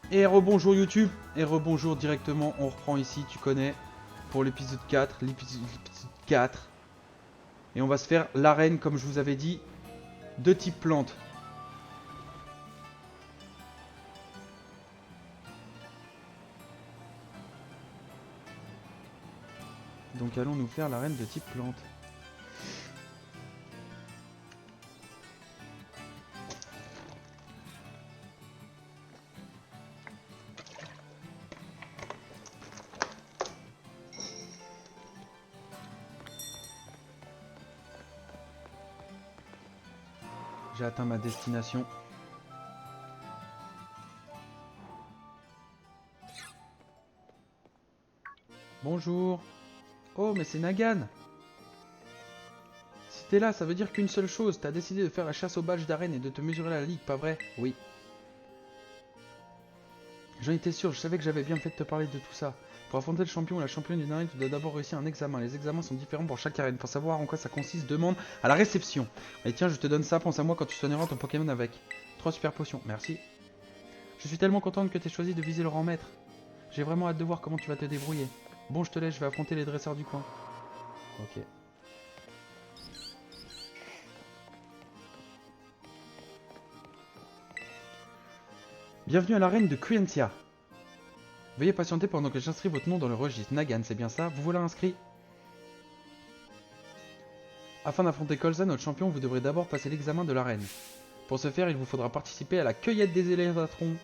Et rebonjour YouTube, et rebonjour directement, on reprend ici, tu connais, pour l'épisode 4, l'épisode 4. Et on va se faire l'arène, comme je vous avais dit, de type plante. Donc allons nous faire l'arène de type plante. J'ai atteint ma destination. Bonjour. Oh, mais c'est Nagan. Si t'es là, ça veut dire qu'une seule chose. T'as décidé de faire la chasse aux badges d'arène et de te mesurer à la ligue, pas vrai? Oui. J'en étais sûr, je savais que j'avais bien fait de te parler de tout ça. Pour affronter le champion ou la championne d'une arène, tu dois d'abord réussir un examen. Les examens sont différents pour chaque arène. Pour savoir en quoi ça consiste, demande à la réception. Et tiens, je te donne ça, pense à moi quand tu soigneras ton Pokémon avec. 3 super potions, merci. Je suis tellement contente que tu aies choisi de viser le rang maître. J'ai vraiment hâte de voir comment tu vas te débrouiller. Bon, je te laisse, je vais affronter les dresseurs du coin. Ok. Bienvenue à l'arène de Quentia. Veuillez patienter pendant que j'inscris votre nom dans le registre. Nagan, c'est bien ça? Vous voilà inscrit? Afin d'affronter Colza, notre champion, vous devrez d'abord passer l'examen de l'arène. Pour ce faire, il vous faudra participer à la cueillette des élévatrons.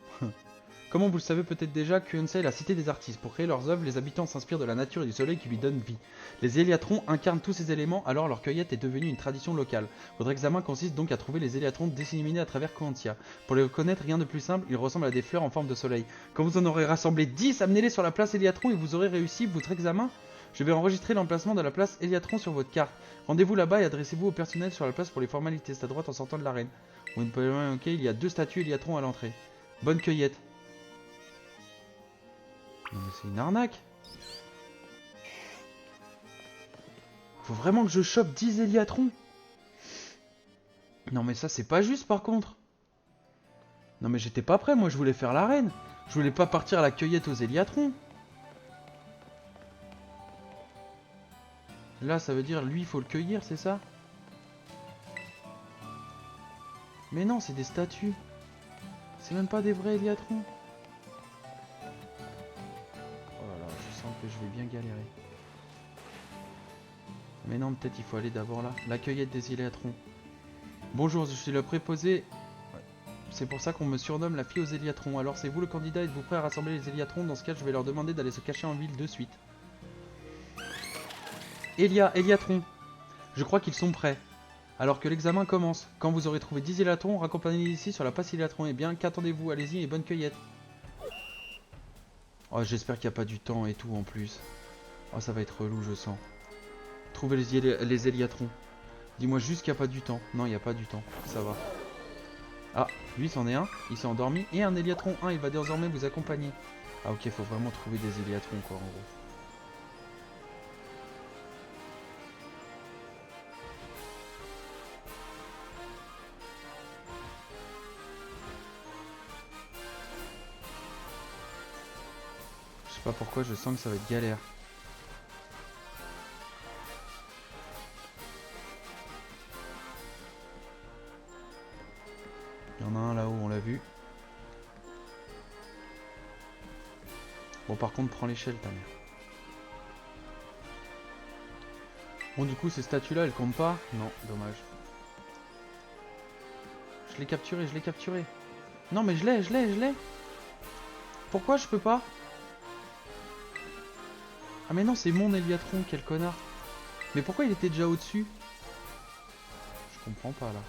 Comme vous le savez peut-être déjà, Quentia est la cité des artistes. Pour créer leurs œuvres, les habitants s'inspirent de la nature et du soleil qui lui donne vie. Les éliatrons incarnent tous ces éléments, alors leur cueillette est devenue une tradition locale. Votre examen consiste donc à trouver les éliatrons disséminés à travers Quentia. Pour les reconnaître, rien de plus simple, ils ressemblent à des fleurs en forme de soleil. Quand vous en aurez rassemblé 10, amenez-les sur la place Éliatron et vous aurez réussi votre examen. Je vais enregistrer l'emplacement de la place Éliatron sur votre carte. Rendez-vous là-bas et adressez-vous au personnel sur la place pour les formalités. C'est à droite en sortant de l'arène. Ok, il y a 2 statues Éliatron à l'entrée. Bonne cueillette. Non mais c'est une arnaque. Faut vraiment que je chope 10 Éliatrons. Non mais ça c'est pas juste par contre. Non mais j'étais pas prêt, moi je voulais faire l'arène. Je voulais pas partir à la cueillette aux Éliatrons. Là ça veut dire lui il faut le cueillir, c'est ça? Mais non, c'est des statues. C'est même pas des vrais Éliatrons. Oh là là, je sens que je vais bien galérer. Mais non, peut-être il faut aller d'abord là. La cueillette des Éliatrons. Bonjour, je suis le préposé. C'est pour ça qu'on me surnomme la fille aux Éliatrons. Alors c'est vous le candidat, êtes-vous prêt à rassembler les Éliatrons? Dans ce cas, je vais leur demander d'aller se cacher en ville de suite. Éliatron. Je crois qu'ils sont prêts. Alors que l'examen commence. Quand vous aurez trouvé 10 Éliatrons, raccompagnez ici sur la passe Éliatron. Eh bien, qu'attendez-vous? Allez-y et bonne cueillette. Oh, j'espère qu'il n'y a pas du temps et tout en plus. Oh, ça va être relou, je sens. Trouvez les Éliatrons. Dis-moi juste qu'il n'y a pas du temps. Non, il n'y a pas du temps. Ça va. Ah, lui c'en est un. Il s'est endormi. Et un Éliatron 1, il va désormais vous accompagner. Ah ok, faut vraiment trouver des Éliatrons quoi en gros. Je sais pas pourquoi, je sens que ça va être galère. Il y en a un là-haut, on l'a vu. Bon par contre, prends l'échelle ta mère. Bon du coup, ces statues-là, elles comptent pas? Non, dommage. Je l'ai capturé, je l'ai capturé. Non mais je l'ai. Pourquoi je peux pas? Ah mais non, c'est mon Éliatron, quel connard. Mais pourquoi il était déjà au-dessus? Je comprends pas là.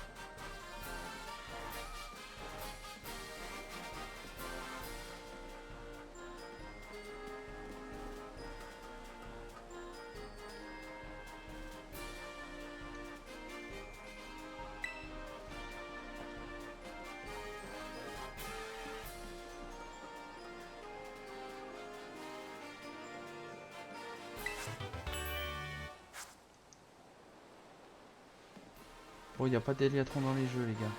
Bon, y a pas d'Éliatron dans les jeux les gars.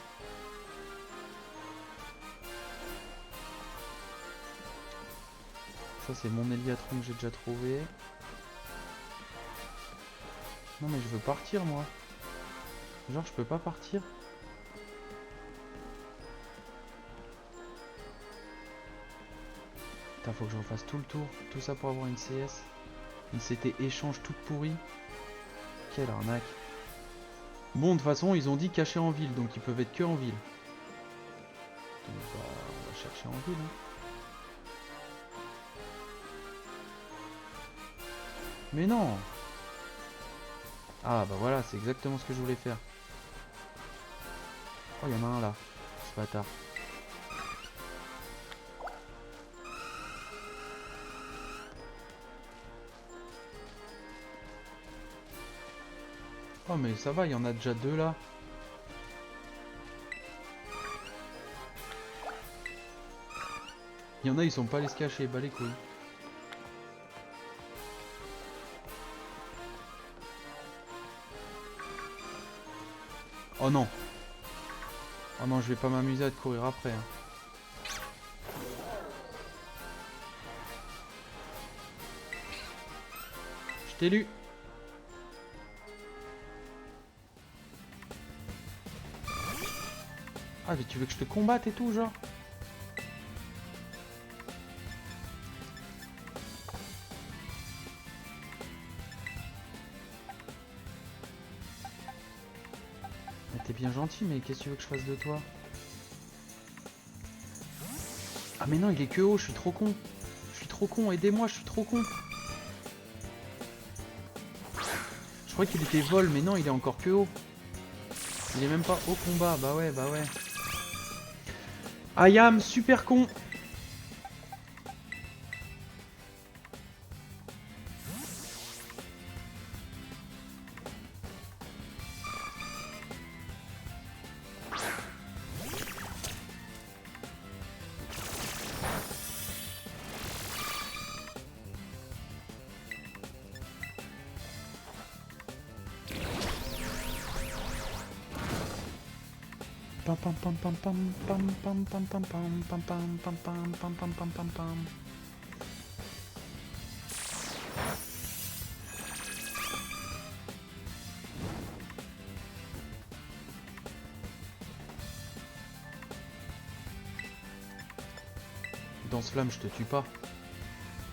Ça c'est mon Eliatron que j'ai déjà trouvé. Non mais je veux partir moi. Genre je peux pas partir. Putain, faut que je refasse tout le tour. Tout ça pour avoir une CS. Une CT échange toute pourrie. Quelle arnaque. Bon, de toute façon, ils ont dit cacher en ville, donc ils peuvent être que en ville. Donc bah, on va chercher en ville. Hein. Mais non. Ah bah voilà, c'est exactement ce que je voulais faire. Oh, il y en a un là. Ce bâtard. Oh mais ça va, il y en a déjà deux là. Il y en a, ils sont pas allés se cacher, bah les couilles. Oh non. Oh non, je vais pas m'amuser à te courir après. Hein. Je t'ai lu. Ah mais tu veux que je te combatte et tout genre? T'es bien gentil, mais qu'est-ce que tu veux que je fasse de toi? Ah mais non, il est que haut, je suis trop con. Je suis trop con, aidez-moi, je suis trop con. Je croyais qu'il était vol, mais non, il est encore que haut. Il est même pas au combat, bah ouais, bah ouais. Ayam, super con. Pam pam pam pam pam pam pam pam pam pam pam pam pam pam pam pam pam pam. Dans ce flamme, je te tue pas.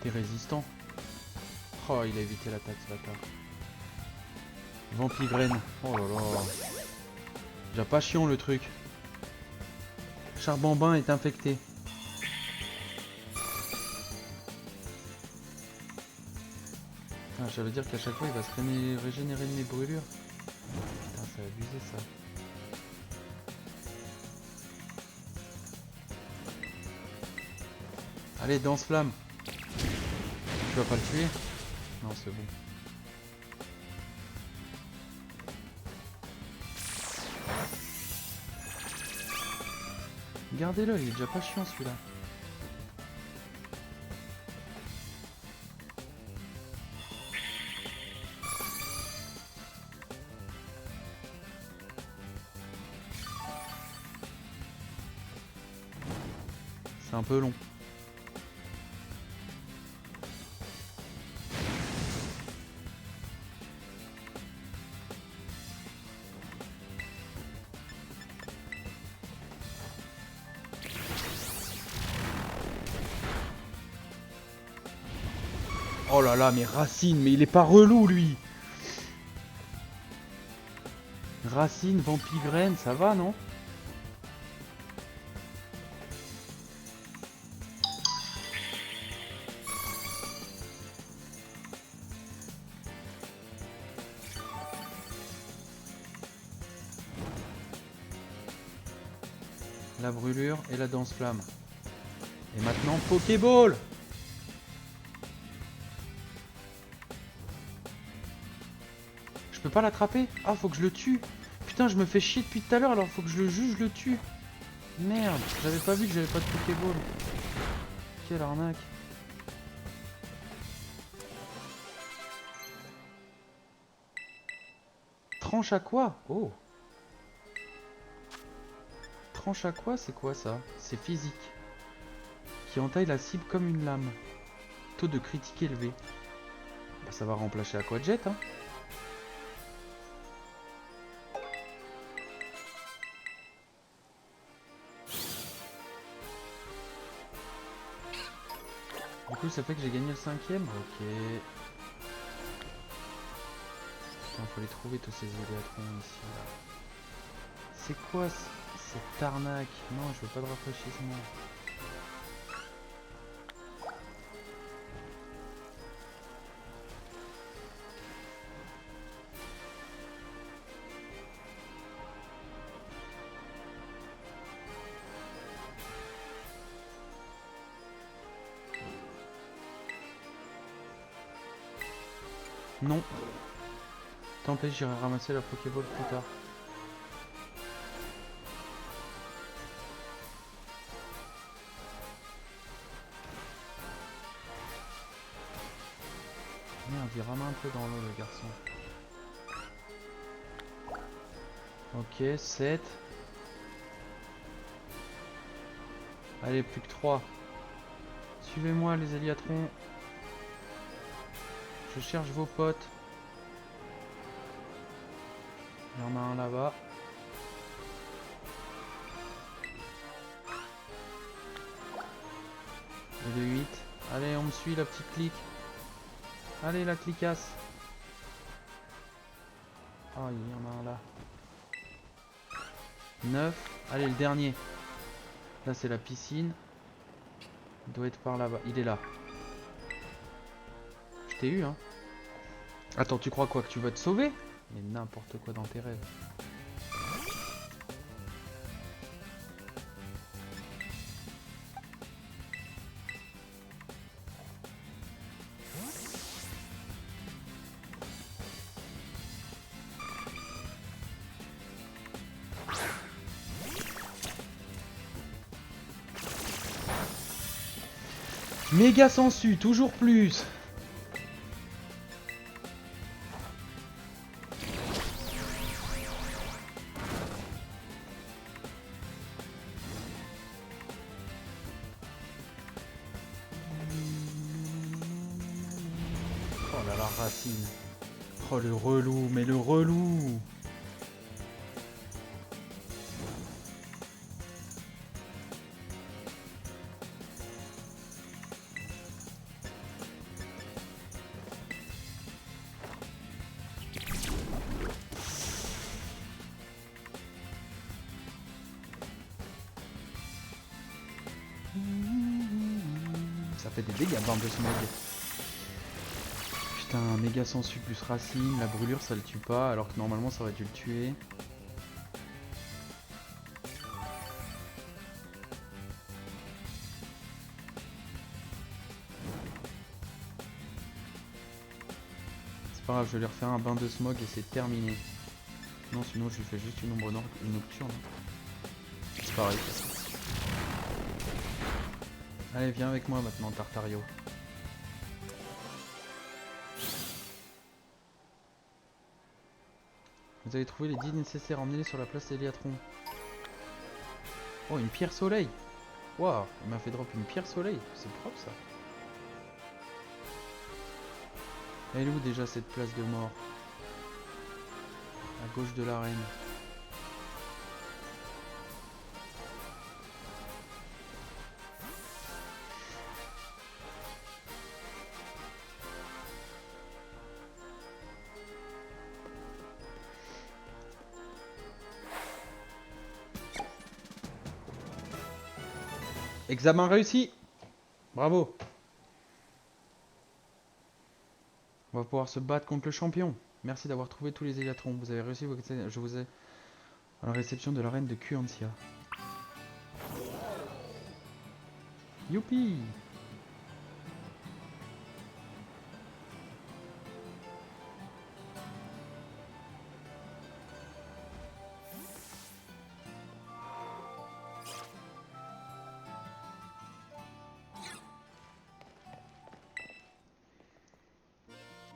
T'es résistant. Oh, il a évité l'attaque, ce bâtard. Vampigraine. Oh là là. Déjà pas chiant le truc. Charbambin est infecté. Ah, ça veut dire qu'à chaque fois il va se régénérer de mes brûlures. Putain, c'est abusé ça. Allez, danse flamme. Tu vas pas le tuer? Non, c'est bon. Gardez-le, il est déjà pas chiant celui-là. C'est un peu long. Oh là là, mais Racine, mais il est pas relou lui. Racine, Vampigraine, ça va non? La brûlure et la danse flamme. Et maintenant Pokéball. Je peux pas l'attraper? Ah, faut que je le tue. Putain, je me fais chier depuis tout à l'heure, alors faut que je le juge, je le tue. Merde, j'avais pas vu que j'avais pas de Pokéball. Quelle arnaque. Tranche à quoi? Oh. Tranche à quoi? C'est quoi ça? C'est physique. Qui entaille la cible comme une lame. taux de critique élevé. Bah, ça va remplacer Aquajet, hein. Du coup, ça fait que j'ai gagné le 5ème. Ok. Putain, faut les trouver tous ces éléatrons ici. Là. C'est quoi cette arnaque? Non, je veux pas de rafraîchissement. Non. Tant pis, j'irai ramasser la Pokéball plus tard. Merde, il rame un peu dans l'eau le garçon. Ok, 7. Allez, plus que 3. Suivez-moi les éliatrons. Je cherche vos potes. Il y en a un là-bas. Et le 8. Allez, on me suit la petite clique. Allez, la clicasse. Oh, il y en a un là. 9. Allez, le dernier. Là, c'est la piscine. Il doit être par là-bas. Il est là. Je t'ai eu, hein. Attends, tu crois quoi? Que tu vas te sauver? Mais n'importe quoi dans tes rêves. Méga sensu, toujours plus. Oh là là, racine. Oh le relou, mais le relou. Ça fait des dégâts, bande de smog. Putain, méga sensu plus racine, la brûlure ça le tue pas, alors que normalement ça aurait dû le tuer. C'est pas grave, je vais lui refaire un bain de smog et c'est terminé. Non, sinon je lui fais juste une ombre nocturne. C'est pareil. Allez, viens avec moi maintenant, Tartario. Vous avez trouvé les 10 nécessaires, emmenez-les sur la place Eliatron. Oh, une pierre soleil. Waouh, il m'a fait drop une pierre soleil. C'est propre ça. Elle est où déjà cette place de mort? À gauche de l'arène. Examen réussi. Bravo. On va pouvoir se battre contre le champion. Merci d'avoir trouvé tous les éliatrons. Vous avez réussi vos... Je vous ai... à la réception de la reine de Kuantia. Youpi!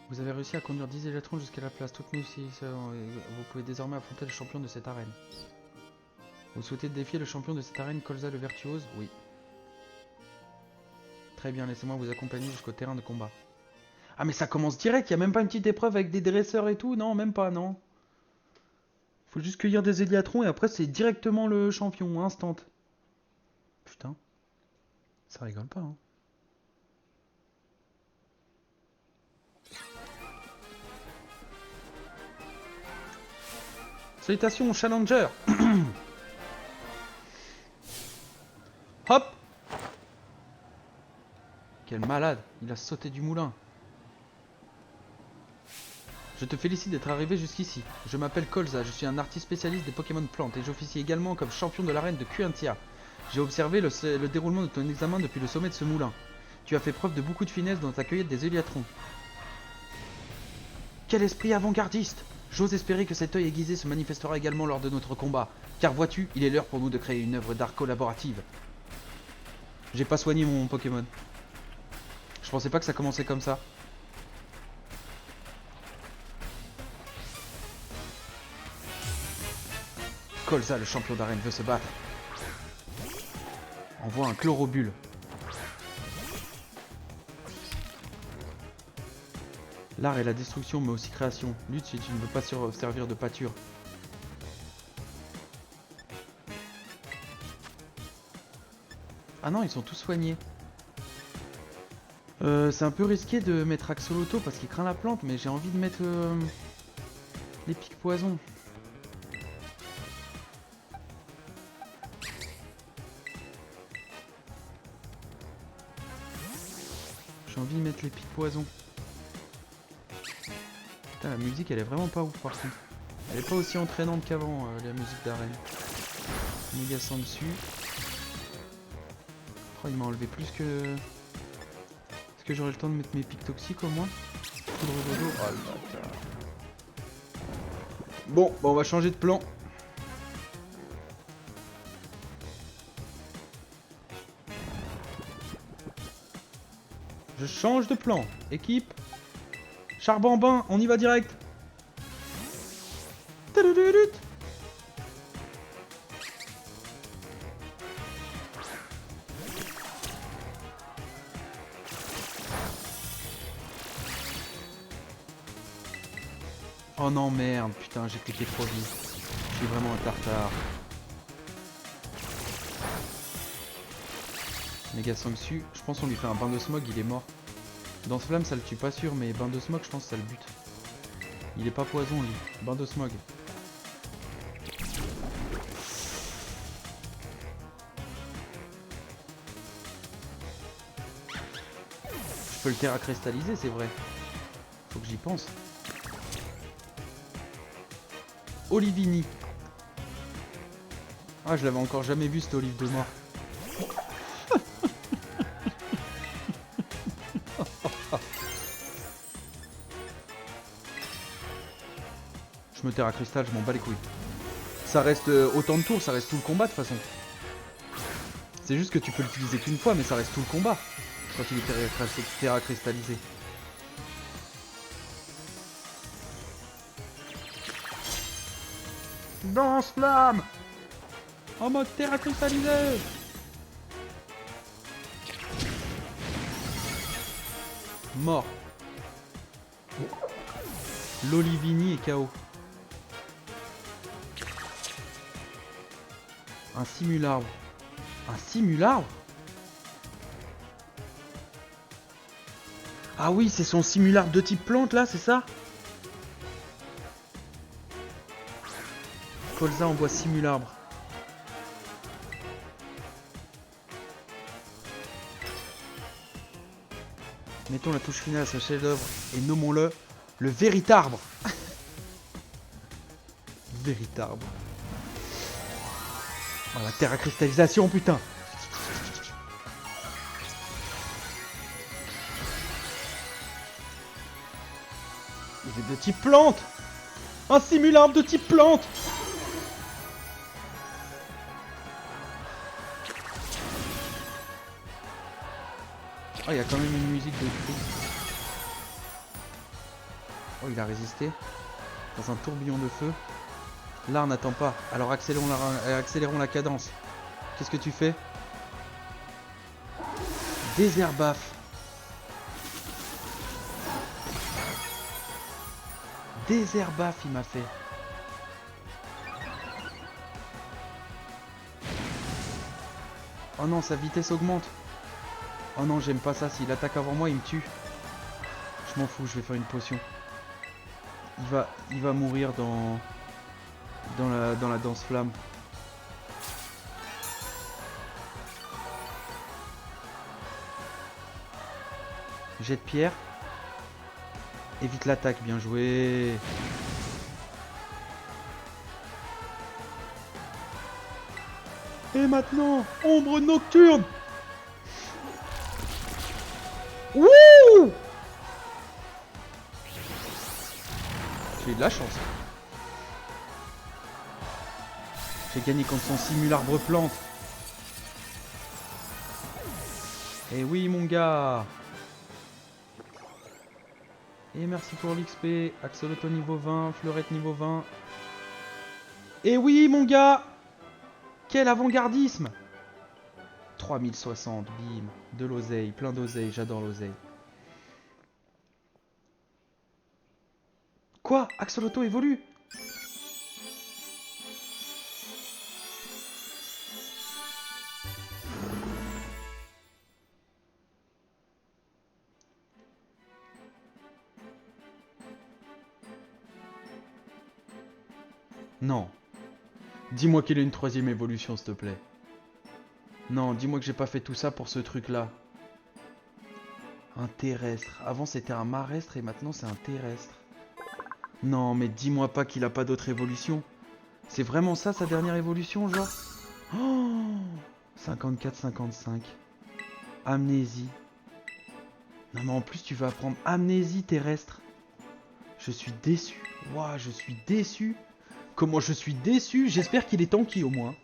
Vous avez réussi à conduire 10 électrons jusqu'à la place. Toutes aussi, vous pouvez désormais affronter le champion de cette arène. Vous souhaitez défier le champion de cette arène, Colza le Virtuose? Oui. Très bien, laissez-moi vous accompagner jusqu'au terrain de combat. Ah mais ça commence direct, y a même pas une petite épreuve avec des dresseurs et tout? Non, même pas, non. Faut juste cueillir des Éliatrons et après c'est directement le champion, instant. Putain, ça rigole pas, hein. Salutations, Challenger. Hop. Quel malade, il a sauté du moulin. Je te félicite d'être arrivé jusqu'ici. Je m'appelle Colza, je suis un artiste spécialiste des Pokémon plantes et j'officie également comme champion de l'arène de Quentia. J'ai observé le déroulement de ton examen depuis le sommet de ce moulin. Tu as fait preuve de beaucoup de finesse dans ta cueillette des Éliatrons. Quel esprit avant-gardiste! J'ose espérer que cet œil aiguisé se manifestera également lors de notre combat. Car vois-tu, il est l'heure pour nous de créer une œuvre d'art collaborative. J'ai pas soigné mon Pokémon. Je pensais pas que ça commençait comme ça. Colza, le champion d'arène, veut se battre. Envoie un Chlorobule. L'art est la destruction, mais aussi création. Lutte si tu ne veux pas servir de pâture. Ah non, ils sont tous soignés. C'est un peu risqué de mettre Axolotl parce qu'il craint la plante, mais j'ai envie de mettre les pics poison. J'ai envie de mettre les pics poison. Putain, la musique elle est vraiment pas ouf par contre. Elle est pas aussi entraînante qu'avant, la musique d'arène. Méga sang dessus. Oh, il m'a enlevé plus que... Est-ce que j'aurai le temps de mettre mes pics toxiques au moins? Poudre dodo. Oh le bâtard. Bon, bah on va changer de plan. Je change de plan. Équipe. Charbambin, on y va direct. Oh non merde, putain j'ai cliqué trop vite. Je suis vraiment un tartare. Méga Sangsu, je pense qu'on lui fait un bain de smog, il est mort. Dans ce flamme ça le tue pas sûr, mais bain de smog je pense que ça le bute. Il est pas poison lui, bain de smog. Je peux le terra cristalliser, c'est vrai. Faut que j'y pense. Olivini. Ah, je l'avais encore jamais vu cette olive de mort. Je me terre à cristal, je m'en bats les couilles. Ça reste autant de tours, ça reste tout le combat de toute façon. C'est juste que tu peux l'utiliser qu'une fois, mais ça reste tout le combat quand il est terra cristallisé. Danse flamme en mode terra cristallisé. Mort. L'Olivini est KO. Un simularbre. Un simularbre? Ah oui, c'est son simularbre de type plante là, c'est ça? Colza envoie simularbre. Mettons la touche finale à ce chef-d'œuvre et nommons-le le Véritarbre. Véritarbre. Oh, la terre à cristallisation, putain. Il est de type plante. Un simularbre de type plante. Oh, il y a quand même une musique de cri. Oh, il a résisté. Dans un tourbillon de feu. Là, on n'attend pas. Alors accélérons la cadence. Qu'est-ce que tu fais? Déserbaf. Déserbaf, il m'a fait. Oh non, sa vitesse augmente. Oh non, j'aime pas ça. S'il attaque avant moi, il me tue. Je m'en fous, je vais faire une potion. Il va mourir dans la danse flamme. Jet de pierre. Évite l'attaque, bien joué. Et maintenant, ombre nocturne. Wouh! J'ai eu de la chance. J'ai gagné contre son simularbre plante. Et oui, mon gars. Et merci pour l'XP. Axolotl niveau 20, Fleurette niveau 20. Et oui, mon gars. Quel avant-gardisme. 3060, bim. De l'oseille, plein d'oseille, j'adore l'oseille. Quoi? Axolotl évolue? Non. Dis-moi qu'il y a une troisième évolution, s'il te plaît. Non, dis-moi que j'ai pas fait tout ça pour ce truc-là. Un terrestre. Avant, c'était un marestre et maintenant, c'est un terrestre. Non, mais dis-moi pas qu'il a pas d'autre évolution. C'est vraiment ça, sa dernière évolution, genre? Oh, 54-55. Amnésie. Non, mais en plus, tu vas apprendre amnésie terrestre. Je suis déçu. Ouah, je suis déçu. Comment je suis déçu. J'espère qu'il est tanky au moins.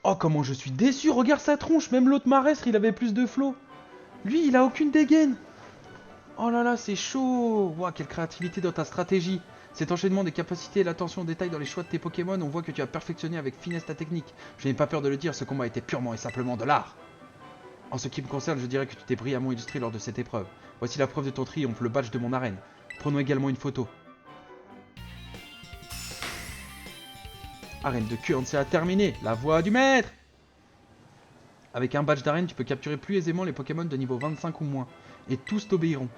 Oh, comment je suis déçu. Regarde sa tronche. Même l'autre marestre, il avait plus de flow. Lui, il a aucune dégaine. Oh là là, c'est chaud. Ouah, quelle créativité dans ta stratégie. Cet enchaînement des capacités et l'attention aux détails dans les choix de tes Pokémon, on voit que tu as perfectionné avec finesse ta technique. Je n'ai pas peur de le dire, ce combat était purement et simplement de l'art. En ce qui me concerne, je dirais que tu t'es brillamment illustré lors de cette épreuve. Voici la preuve de ton triomphe, le badge de mon arène. Prenons également une photo. Arène de Q&C a terminé. La voix du maître. Avec un badge d'arène, tu peux capturer plus aisément les Pokémon de niveau 25 ou moins. Et tous t'obéiront.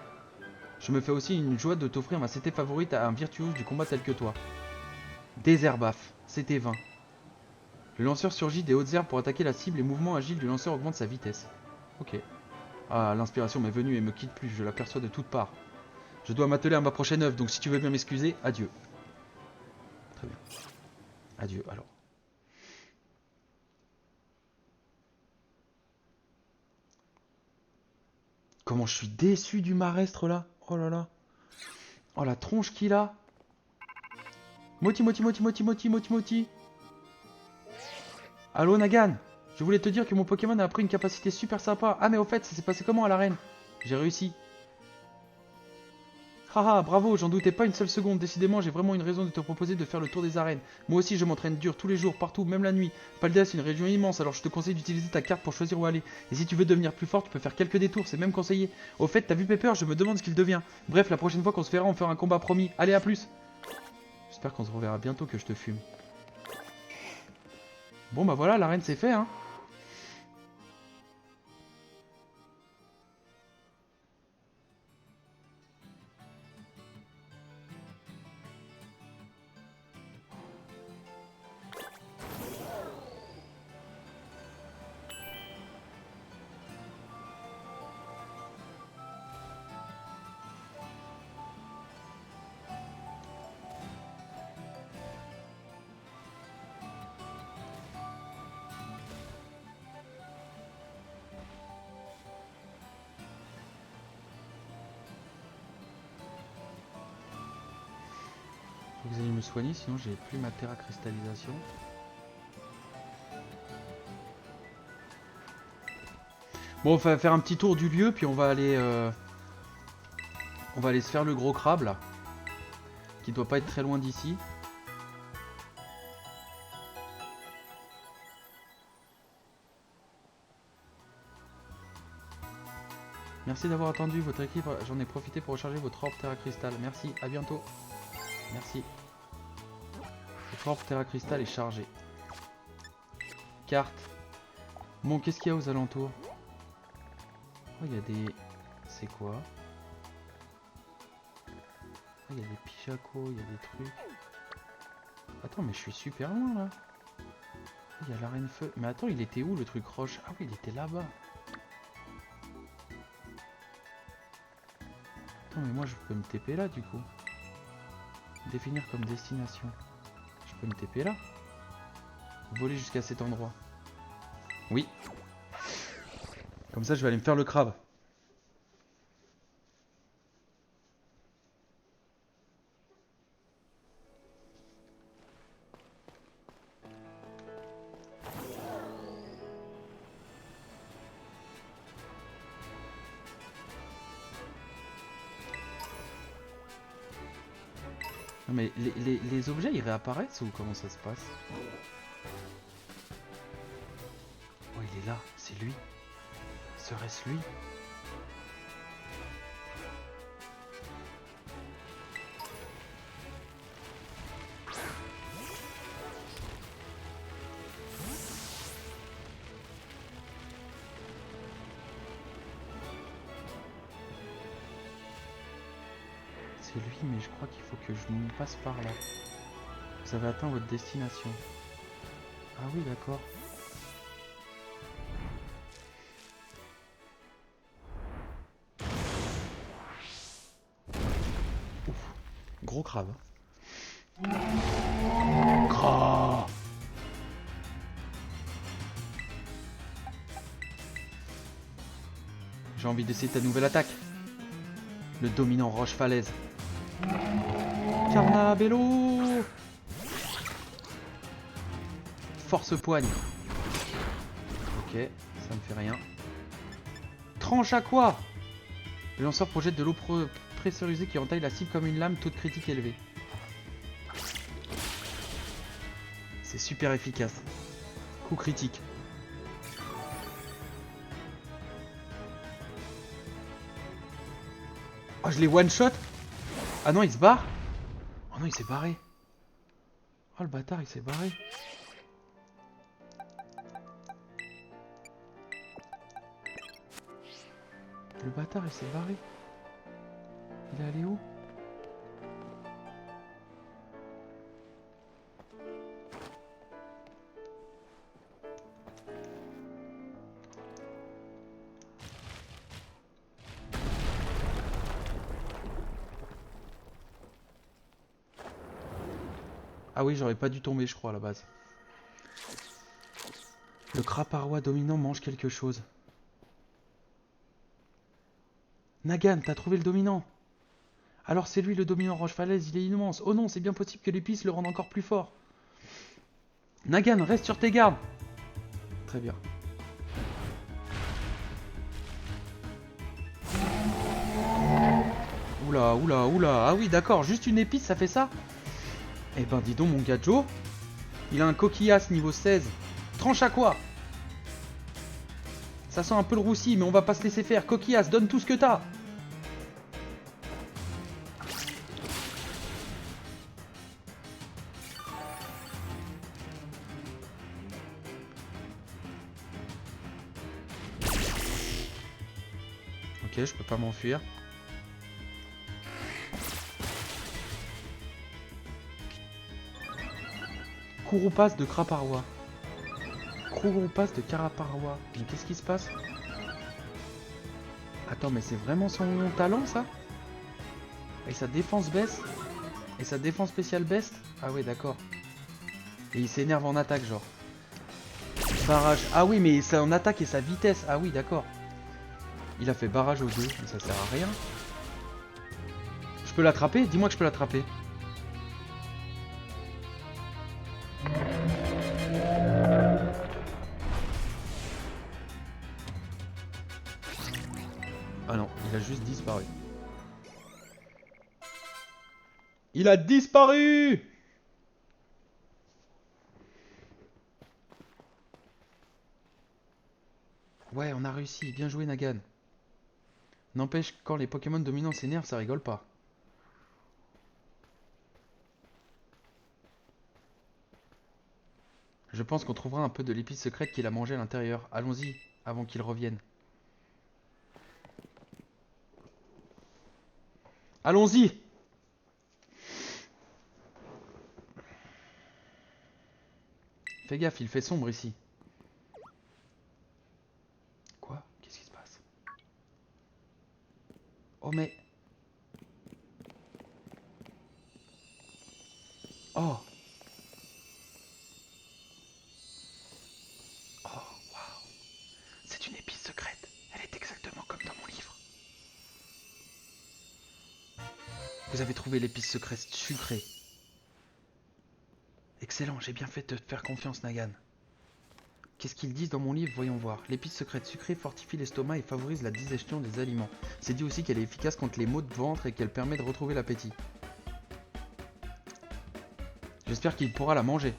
Je me fais aussi une joie de t'offrir ma CT favorite à un virtuose du combat tel que toi. Déserbaf, CT 20. Le lanceur surgit des hautes herbes pour attaquer la cible et mouvement agile du lanceur augmente sa vitesse. Ok. Ah, l'inspiration m'est venue et me quitte plus, je l'aperçois de toutes parts. Je dois m'atteler à ma prochaine œuvre, donc si tu veux bien m'excuser, adieu. Très bien. Adieu, alors. Comment je suis déçu du marestre là. Oh là là. Oh la tronche qu'il a. Moti, moti, moti, moti, moti, moti, moti. Allô Nagan. Je voulais te dire que mon Pokémon a appris une capacité super sympa. Ah mais au fait, ça s'est passé comment à l'arène? J'ai réussi. Haha, bravo, j'en doutais pas une seule seconde. Décidément, j'ai vraiment une raison de te proposer de faire le tour des arènes. Moi aussi, je m'entraîne dur tous les jours, partout, même la nuit. Paldea, c'est une région immense, alors je te conseille d'utiliser ta carte pour choisir où aller. Et si tu veux devenir plus fort, tu peux faire quelques détours, c'est même conseillé. Au fait, t'as vu Pepper, je me demande ce qu'il devient. Bref, la prochaine fois qu'on se verra, on fera un combat promis. Allez, à plus. J'espère qu'on se reverra bientôt, que je te fume. Bon bah voilà, l'arène c'est fait, hein. Faut que vous allez me soigner, sinon j'ai plus ma terra cristallisation. Bon, on va faire un petit tour du lieu, puis on va aller se faire le gros crabe là, qui doit pas être très loin d'ici. Merci d'avoir attendu votre équipe. J'en ai profité pour recharger votre orbe Terra Crystal. Merci, à bientôt. Merci. Votre orbe Terra Crystal est chargé. Carte. Bon, qu'est-ce qu'il y a aux alentours? Oh, il y a des... C'est quoi? Il y a des pichacos, il y a des trucs. Attends, mais je suis super loin là. Il y a l'arène feu. Mais attends, il était où le truc roche? Ah oui, il était là-bas. Attends, mais moi je peux me TP là du coup. Définir comme destination. Je peux me TP là. Voler jusqu'à cet endroit. Oui. Comme ça, je vais aller me faire le crabe. Non mais les objets ils réapparaissent ou comment ça se passe? Oh il est là, c'est lui. Serait-ce lui? C'est lui mais je crois qu'il faut que je me passe par là. Vous avez atteint votre destination. Ah oui d'accord. Ouf. Gros crabe. Gras. J'ai envie d'essayer ta nouvelle attaque. Le dominant roche falaise. Carnabello. Force poigne. Ok, ça me fait rien. Tranche à quoi? Le lanceur projette de l'eau pressurisée qui entaille la cible comme une lame, taux de critique élevé. C'est super efficace. Coup critique. Oh, je l'ai one shot. Ah non, il se barre. Oh non, il s'est barré. Oh, le bâtard, il s'est barré. Le bâtard, il s'est barré. Il est allé où? Ah oui, j'aurais pas dû tomber, je crois, à la base. Le craparois dominant mange quelque chose. Nagan, t'as trouvé le dominant. Alors c'est lui le dominant roche-falaise, il est immense. Oh non, c'est bien possible que l'épice le rende encore plus fort. Nagan, reste sur tes gardes. Très bien. Oula, oula, oula. Ah oui, d'accord, juste une épice, ça fait ça? Eh ben dis donc, mon gars Joe. Il a un coquillasse niveau 16. Tranche à quoi? Ça sent un peu le roussi, mais on va pas se laisser faire. Coquillasse, donne tout ce que t'as. Ok, je peux pas m'enfuir. Kouroupas de Craparois. Kouroupas de Caraparois. Mais qu'est-ce qui se passe? Attends, mais c'est vraiment son talent, ça? Et sa défense baisse? Et sa défense spéciale baisse? Ah oui, d'accord. Et il s'énerve en attaque, genre. Barrage. Ah oui, mais c'est en attaque et sa vitesse. Ah oui, d'accord. Il a fait barrage aux deux, mais ça sert à rien. Je peux l'attraper? Dis-moi que je peux l'attraper. Ah non, il a juste disparu. Il a disparu! Ouais, on a réussi. Bien joué, Nagan. N'empêche, quand les Pokémon dominants s'énervent, ça rigole pas. Je pense qu'on trouvera un peu de l'épice secrète qu'il a mangé à l'intérieur. Allons-y, avant qu'il revienne. Allons-y! Fais gaffe, il fait sombre ici. Quoi? Qu'est-ce qui se passe? Oh mais... Oh! Oh, waouh! C'est une épice secrète. Elle est exactement comme dans mon livre. Vous avez trouvé l'épice secrète sucrée. Excellent, j'ai bien fait de te faire confiance, Nagan. Qu'est-ce qu'ils disent dans mon livre? Voyons voir. L'épice secrète sucrée fortifie l'estomac et favorise la digestion des aliments. C'est dit aussi qu'elle est efficace contre les maux de ventre et qu'elle permet de retrouver l'appétit. J'espère qu'il pourra la manger.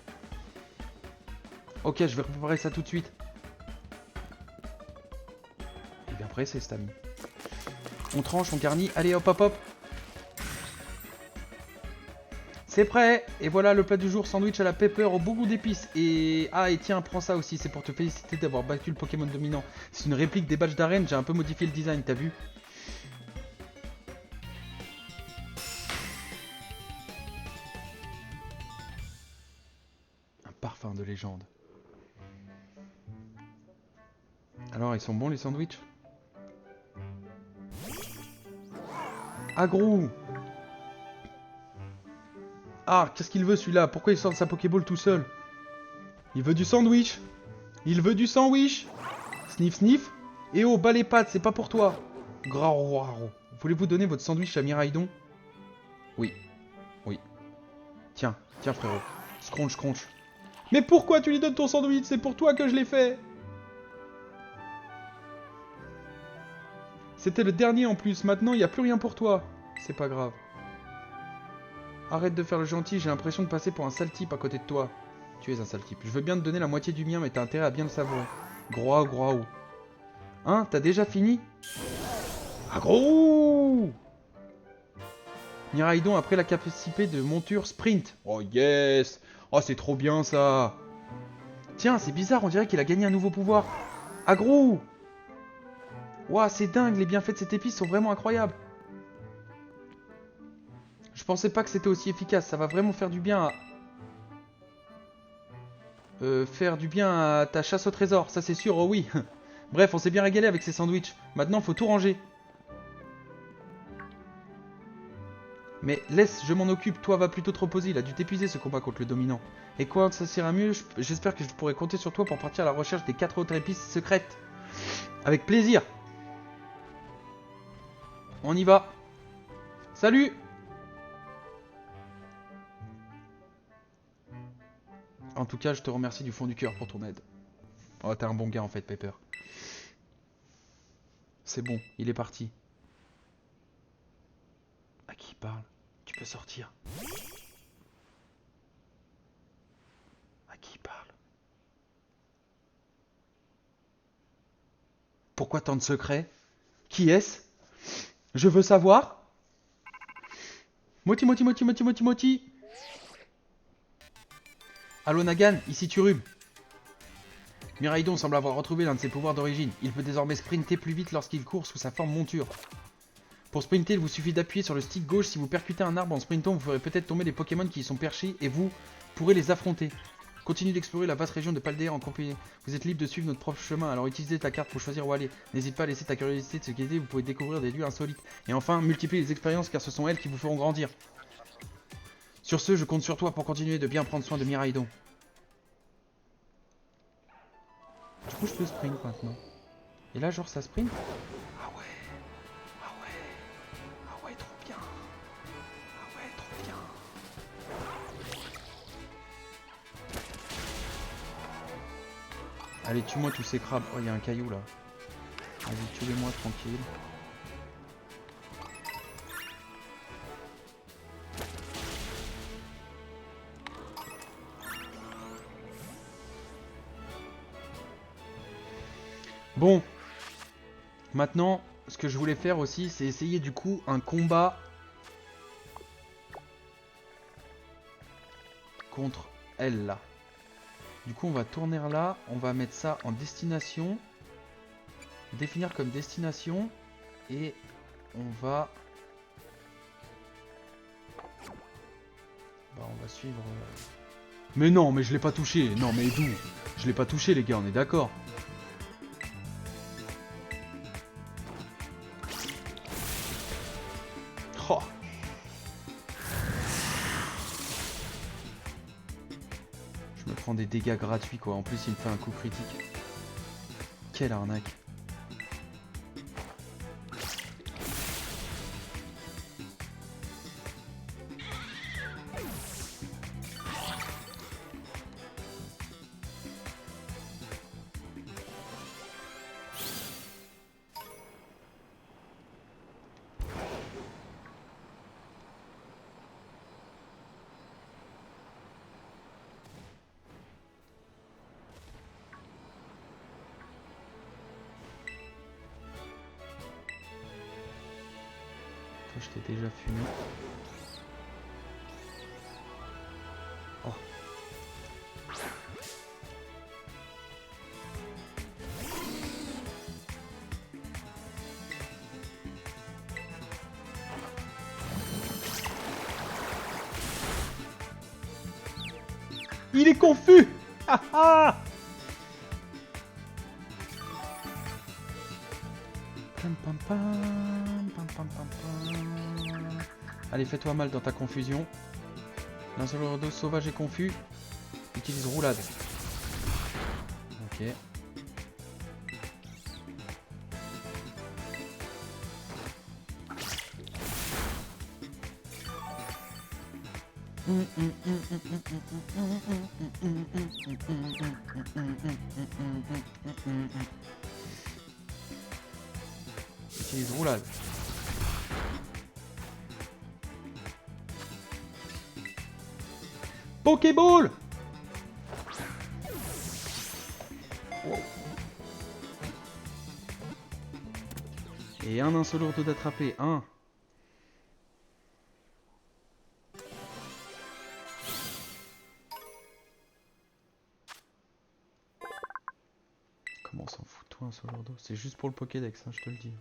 Ok, je vais préparer ça tout de suite. Il est bien pressé, cet ami. On tranche, on garnit. Allez, hop, hop, hop. C'est prêt. Et voilà le plat du jour, sandwich à la pepper au beaucoup d'épices. Et... ah, et tiens, prends ça aussi. C'est pour te féliciter d'avoir battu le Pokémon dominant. C'est une réplique des badges d'arène. J'ai un peu modifié le design, t'as vu? Un parfum de légende. Alors, ils sont bons les sandwichs? Agrou! Ah, qu'est-ce qu'il veut celui-là? Pourquoi il sort de sa Pokéball tout seul? Il veut du sandwich! Il veut du sandwich! Sniff, sniff! Eh oh, bas les pattes, c'est pas pour toi! Graro. Voulez-vous donner votre sandwich à Miraidon? Oui. Oui. Tiens, tiens frérot. Scrunch, scrunch. Mais pourquoi tu lui donnes ton sandwich? C'est pour toi que je l'ai fait! C'était le dernier en plus, maintenant il n'y a plus rien pour toi. C'est pas grave. Arrête de faire le gentil, j'ai l'impression de passer pour un sale type à côté de toi. Tu es un sale type. Je veux bien te donner la moitié du mien, mais t'as intérêt à bien le savourer. Gros, gros. Hein, t'as déjà fini? Ah gros! Miraidon a pris la capacité de monture sprint. Oh yes! Oh c'est trop bien ça! Tiens, c'est bizarre, on dirait qu'il a gagné un nouveau pouvoir. Agro! Ouah, c'est dingue, les bienfaits de cette épice sont vraiment incroyables. Je pensais pas que c'était aussi efficace, ça va vraiment faire du bien à... faire du bien à ta chasse au trésor, ça c'est sûr, oh oui. Bref, on s'est bien régalé avec ces sandwichs. Maintenant, faut tout ranger. Mais laisse, je m'en occupe, toi va plutôt te reposer, il a dû t'épuiser ce combat contre le dominant. Et quand ça ira mieux, j'espère que je pourrai compter sur toi pour partir à la recherche des 4 autres épices secrètes. Avec plaisir. On y va. Salut! En tout cas, je te remercie du fond du cœur pour ton aide. Oh, t'es un bon gars en fait, Pepper. C'est bon, il est parti. À qui il parle? Tu peux sortir. À qui il parle? Pourquoi tant de secrets? Qui est-ce? Je veux savoir. Moti, moti, moti, moti, moti, moti. Allô Nagan, ici Turub. Miraidon semble avoir retrouvé l'un de ses pouvoirs d'origine. Il peut désormais sprinter plus vite lorsqu'il court sous sa forme monture. Pour sprinter, il vous suffit d'appuyer sur le stick gauche. Si vous percutez un arbre en sprintant, vous ferez peut-être tomber des Pokémon qui y sont perchés et vous pourrez les affronter. Continuez d'explorer la vaste région de Paldea en compagnie. Vous êtes libre de suivre notre propre chemin, alors utilisez ta carte pour choisir où aller. N'hésite pas à laisser ta curiosité de se guider, vous pouvez découvrir des lieux insolites. Et enfin, multipliez les expériences car ce sont elles qui vous feront grandir. Sur ce, je compte sur toi pour continuer de bien prendre soin de Miraidon. Du coup, je peux sprint maintenant. Et là, genre, ça sprint? Ah ouais. Ah ouais. Ah ouais, trop bien. Ah ouais, trop bien. Allez, tue-moi tous ces crabes. Oh, il y a un caillou là. Vas-y, tue-les-moi tranquille. Bon. Maintenant, ce que je voulais faire aussi, c'est essayer du coup un combat contre elle là. Du coup, on va tourner là, on va mettre ça en destination, définir comme destination, et on va... Bah, on va suivre... Mais non, mais je l'ai pas touché. Non, mais d'où? Je l'ai pas touché, les gars, on est d'accord. Oh. Je me prends des dégâts gratuits, quoi. En plus, il me fait un coup critique. Quelle arnaque. Toi, je t'ai déjà fumé. Oh. Il est confus. Ah ah. Pam, pam, pam, pam, pam, pam, pam. Allez, fais-toi mal dans ta confusion. Un seul dos sauvage et confus. Utilise roulade. Ok. Utilise roulade. Pokéball. Wow. Et un seul lourd d'attraper. Un. Comment on s'en fout, toi, un seul lourd d'eau? C'est juste pour le Pokédex, hein, je te le dis.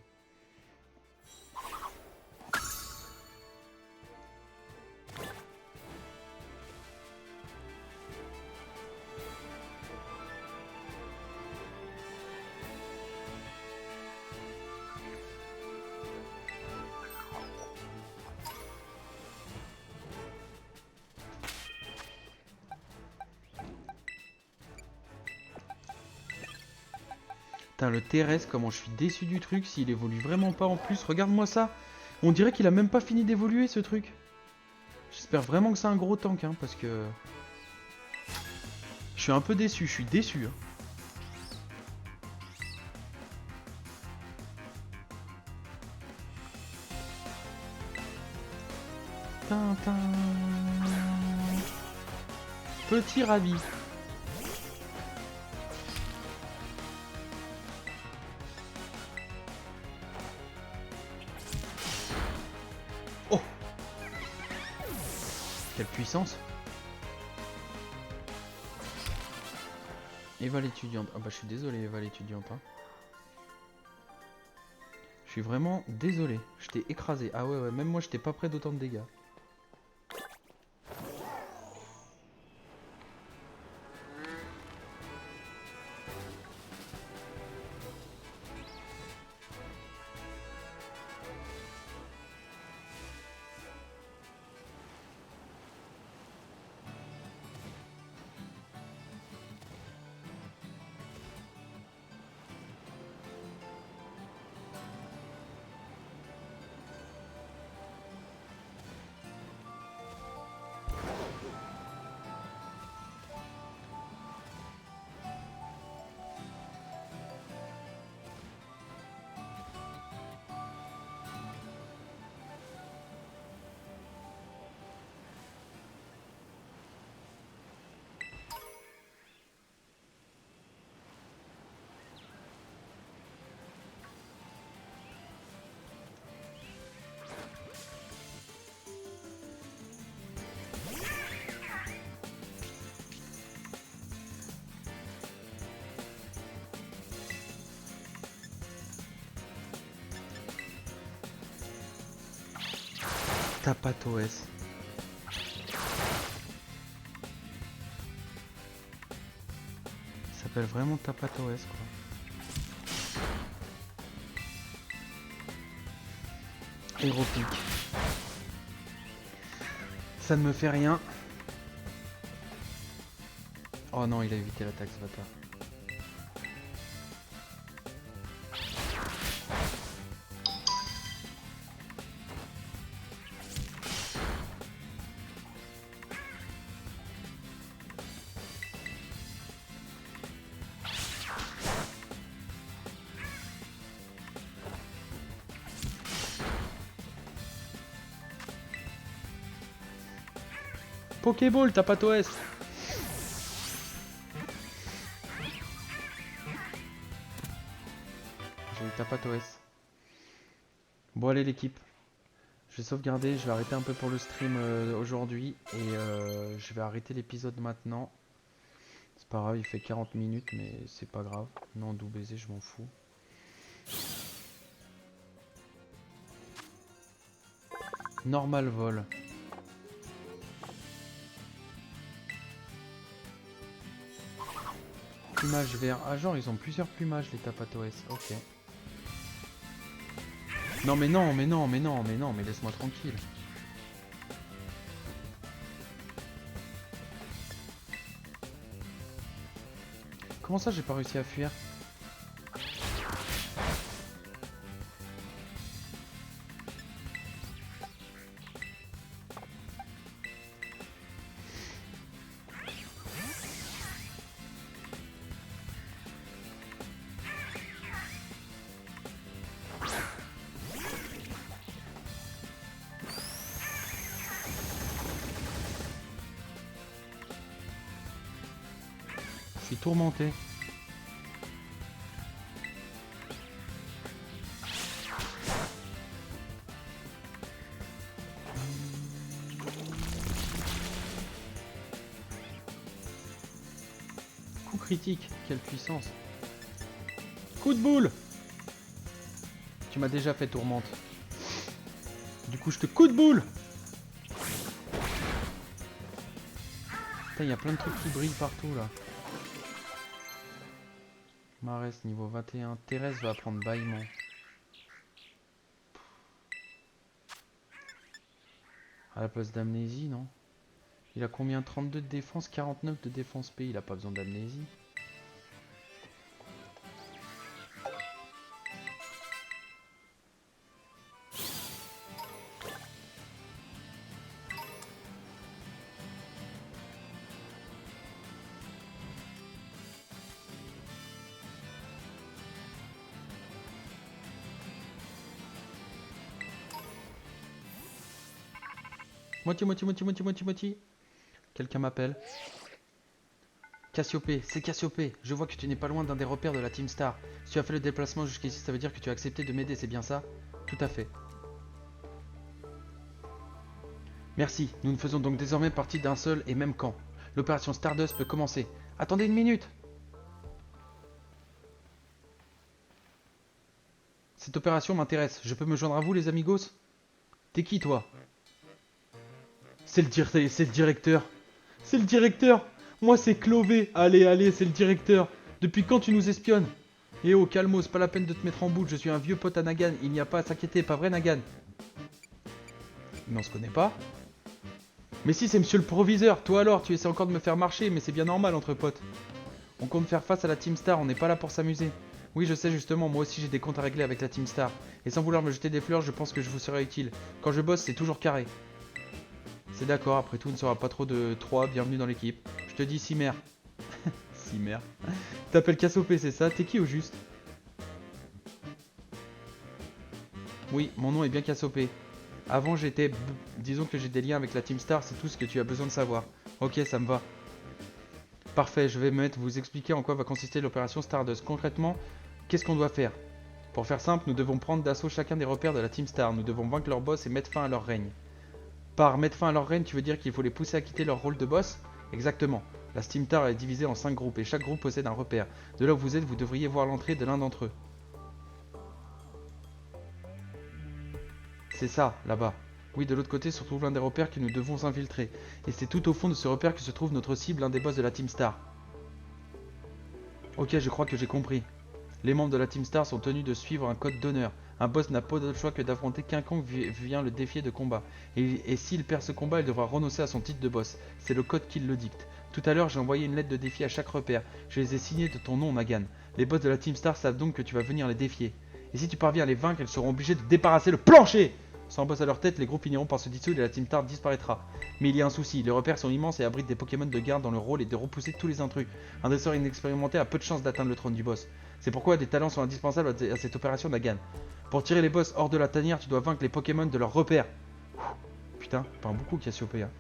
Putain, le TRS, comment je suis déçu du truc s'il évolue vraiment pas en plus. Regarde-moi ça. On dirait qu'il a même pas fini d'évoluer ce truc. J'espère vraiment que c'est un gros tank, hein, parce que... Je suis un peu déçu, je suis déçu. Hein. Tintin. Petit ravi. Oh. Quelle puissance. Eva l'étudiante. Ah bah je suis désolé Eva l'étudiante. Hein. Je suis vraiment désolé. Je t'ai écrasé. Ah ouais, même moi je t'ai pas prêt d'autant de dégâts. Tapatos. Il s'appelle vraiment Tapatos quoi. Héropique. Ça ne me fait rien. Oh non, il a évité l'attaque ce bâtard. Pokéball, Tapatos. J'ai eu Tapatos. Bon allez l'équipe. Je vais sauvegarder, je vais arrêter un peu pour le stream aujourd'hui. Et je vais arrêter l'épisode maintenant. C'est pas grave, il fait 40 minutes, mais c'est pas grave. Non, d'où baiser, je m'en fous. Normal vol. Plumage vert. Ah genre ils ont plusieurs plumages les Tapatos. Ok. Non mais non, mais non, mais non, mais non, mais laisse-moi tranquille. Comment ça j'ai pas réussi à fuir? Je suis tourmenté. Coup critique, quelle puissance. Coup de boule. Tu m'as déjà fait tourmente. Du coup je te coup de boule. Putain, il y a plein de trucs qui brillent partout là. Marès niveau 21. Thérèse va apprendre bâillement. À la place d'amnésie, non? Il a combien? 32 de défense, 49 de défense P. Il a pas besoin d'amnésie. Moitié. Quelqu'un m'appelle. Cassiopée, c'est Cassiopée. Je vois que tu n'es pas loin d'un des repères de la Team Star. Si tu as fait le déplacement jusqu'ici, ça veut dire que tu as accepté de m'aider, c'est bien ça? Tout à fait. Merci, nous ne faisons donc désormais partie d'un seul et même camp. L'opération Stardust peut commencer. Attendez une minute. Cette opération m'intéresse. Je peux me joindre à vous, les amigos? T'es qui, toi? C'est le directeur. C'est le directeur. Moi, c'est Clové. Allez, c'est le directeur. Depuis quand tu nous espionnes? Eh oh, calmos, pas la peine de te mettre en boule. Je suis un vieux pote à Nagan. Il n'y a pas à s'inquiéter, pas vrai, Nagan? Mais on se connaît pas? Mais si, c'est monsieur le proviseur. Toi alors, tu essaies encore de me faire marcher, mais c'est bien normal entre potes. On compte faire face à la Team Star, on n'est pas là pour s'amuser. Oui, je sais justement, moi aussi j'ai des comptes à régler avec la Team Star. Et sans vouloir me jeter des fleurs, je pense que je vous serai utile. Quand je bosse, c'est toujours carré. C'est d'accord, après tout, il ne sera pas trop de 3, bienvenue dans l'équipe. Je te dis Cimer. Cimer. T'appelles Cassiopée, c'est ça? T'es qui au juste? Oui, mon nom est bien Cassiopée. Avant j'étais... Disons que j'ai des liens avec la Team Star, c'est tout ce que tu as besoin de savoir. Ok, ça me va. Parfait, je vais vous expliquer en quoi va consister l'opération Stardust. Concrètement, qu'est-ce qu'on doit faire? Pour faire simple, nous devons prendre d'assaut chacun des repères de la Team Star. Nous devons vaincre leur boss et mettre fin à leur règne. Par mettre fin à leur règne, tu veux dire qu'il faut les pousser à quitter leur rôle de boss? Exactement. La Team Star est divisée en 5 groupes et chaque groupe possède un repère. De là où vous êtes, vous devriez voir l'entrée de l'un d'entre eux. C'est ça, là-bas. Oui, de l'autre côté se trouve l'un des repères que nous devons infiltrer. Et c'est tout au fond de ce repère que se trouve notre cible, l'un des boss de la Team Star. Ok, je crois que j'ai compris. Les membres de la Team Star sont tenus de suivre un code d'honneur. Un boss n'a pas d'autre choix que d'affronter quiconque vient le défier de combat. Et s'il perd ce combat, il devra renoncer à son titre de boss. C'est le code qui le dicte. Tout à l'heure, j'ai envoyé une lettre de défi à chaque repère. Je les ai signés de ton nom, Nagan. Les boss de la Team Star savent donc que tu vas venir les défier. Et si tu parviens à les vaincre, ils seront obligés de débarrasser le plancher. Sans un boss à leur tête, les groupes finiront par se dissoudre et la Team Star disparaîtra. Mais il y a un souci, les repères sont immenses et abritent des Pokémon de garde dont le rôle est de repousser tous les intrus. Un dresseur inexpérimenté a peu de chances d'atteindre le trône du boss. C'est pourquoi des talents sont indispensables à cette opération, Nagan. Pour tirer les boss hors de la tanière, tu dois vaincre les Pokémon de leur repère. Putain, pas beaucoup Cassiopeia.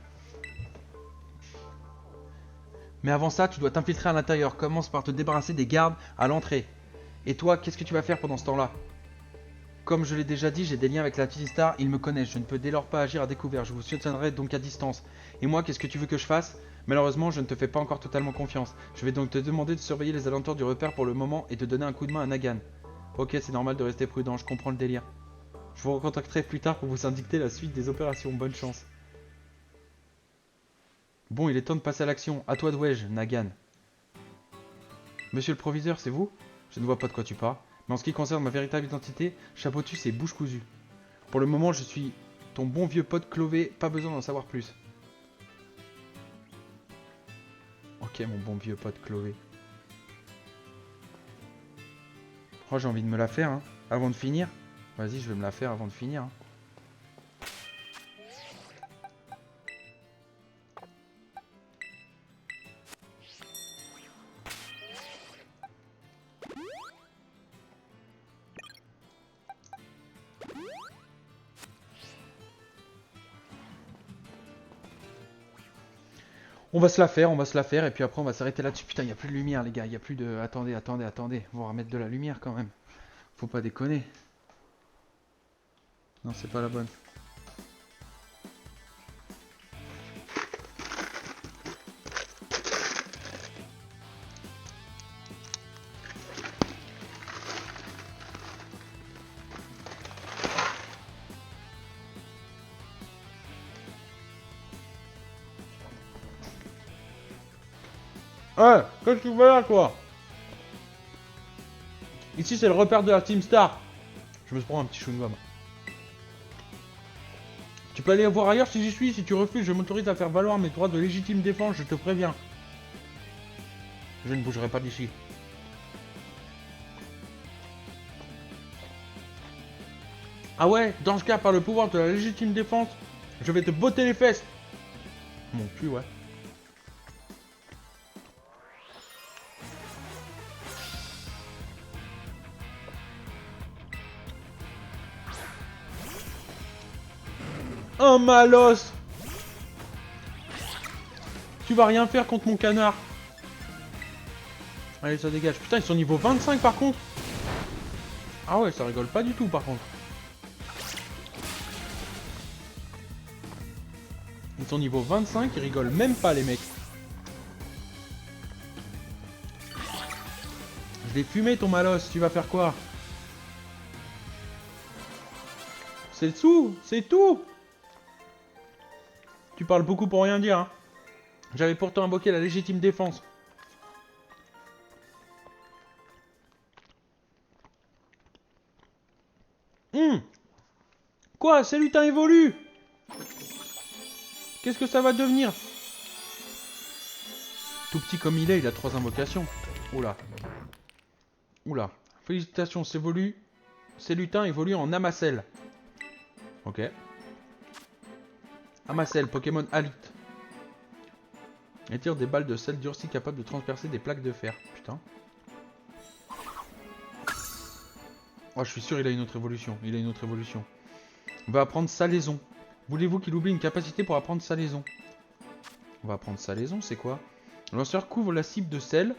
Mais avant ça, tu dois t'infiltrer à l'intérieur. Commence par te débarrasser des gardes à l'entrée. Et toi, qu'est-ce que tu vas faire pendant ce temps-là? Comme je l'ai déjà dit, j'ai des liens avec la Team Star, ils me connaissent, je ne peux dès lors pas agir à découvert, je vous soutiendrai donc à distance. Et moi, qu'est-ce que tu veux que je fasse? Malheureusement, je ne te fais pas encore totalement confiance. Je vais donc te demander de surveiller les alentours du repère pour le moment et de donner un coup de main à Nagan. Ok, c'est normal de rester prudent, je comprends le délire. Je vous recontacterai plus tard pour vous indiquer la suite des opérations, bonne chance. Bon, il est temps de passer à l'action, à toi de Wedge, Nagan. Monsieur le proviseur, c'est vous? Je ne vois pas de quoi tu parles. Mais en ce qui concerne ma véritable identité, Chapotus et bouche cousue. Pour le moment, je suis ton bon vieux pote Clové, pas besoin d'en savoir plus. Ok, mon bon vieux pote Clové. Oh, j'ai envie de me la faire, hein, avant de finir. Vas-y, je vais me la faire avant de finir. Hein. On va se la faire, et puis après on va s'arrêter là-dessus. Putain, il n'y a plus de lumière, les gars, il n'y a plus de... Attendez. On va remettre de la lumière quand même. Faut pas déconner. Non, c'est pas la bonne. Ouais, qu'est-ce que tu fais là, toi? Ici, c'est le repère de la Team Star. Je me prends un petit chewing-gum. Tu peux aller voir ailleurs si j'y suis. Si tu refuses, je m'autorise à faire valoir mes droits de légitime défense, je te préviens. Je ne bougerai pas d'ici. Ah ouais, dans ce cas, par le pouvoir de la légitime défense, je vais te botter les fesses. Mon cul, ouais. Un malos. Tu vas rien faire contre mon canard. Allez, ça dégage. Putain, ils sont niveau 25 par contre. Ah ouais, ça rigole pas du tout par contre. Ils sont niveau 25, ils rigolent même pas les mecs. Je l'ai fumé ton malos, tu vas faire quoi? C'est tout, c'est tout. Tu parles beaucoup pour rien dire, hein. J'avais pourtant invoqué la légitime défense. Quoi? Ces lutins évoluent. Qu'est-ce que ça va devenir? Tout petit comme il a 3 invocations. Oula. Oula. Félicitations, ces lutins évoluent en Amacel. Ok. Amacel, Pokémon Alite. Et tire des balles de sel durcies capables de transpercer des plaques de fer. Putain. Oh, je suis sûr il a une autre évolution. On va apprendre Salaison. Voulez-vous qu'il oublie une capacité pour apprendre Salaison? On va apprendre Salaison, c'est quoi? Le lanceur couvre la cible de sel,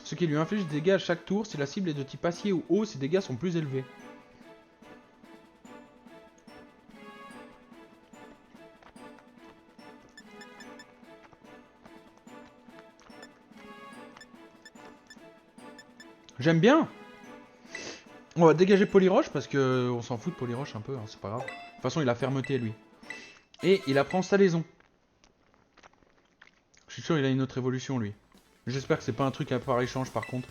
ce qui lui inflige des dégâts à chaque tour. Si la cible est de type acier ou eau, ses dégâts sont plus élevés. J'aime bien. On va dégager Polyroche parce que on s'en fout de Polyroche un peu, hein, c'est pas grave. De toute façon, il a fermeté lui. Et il apprend salaison. Je suis sûr il a une autre évolution lui. J'espère que c'est pas un truc à part échange par contre.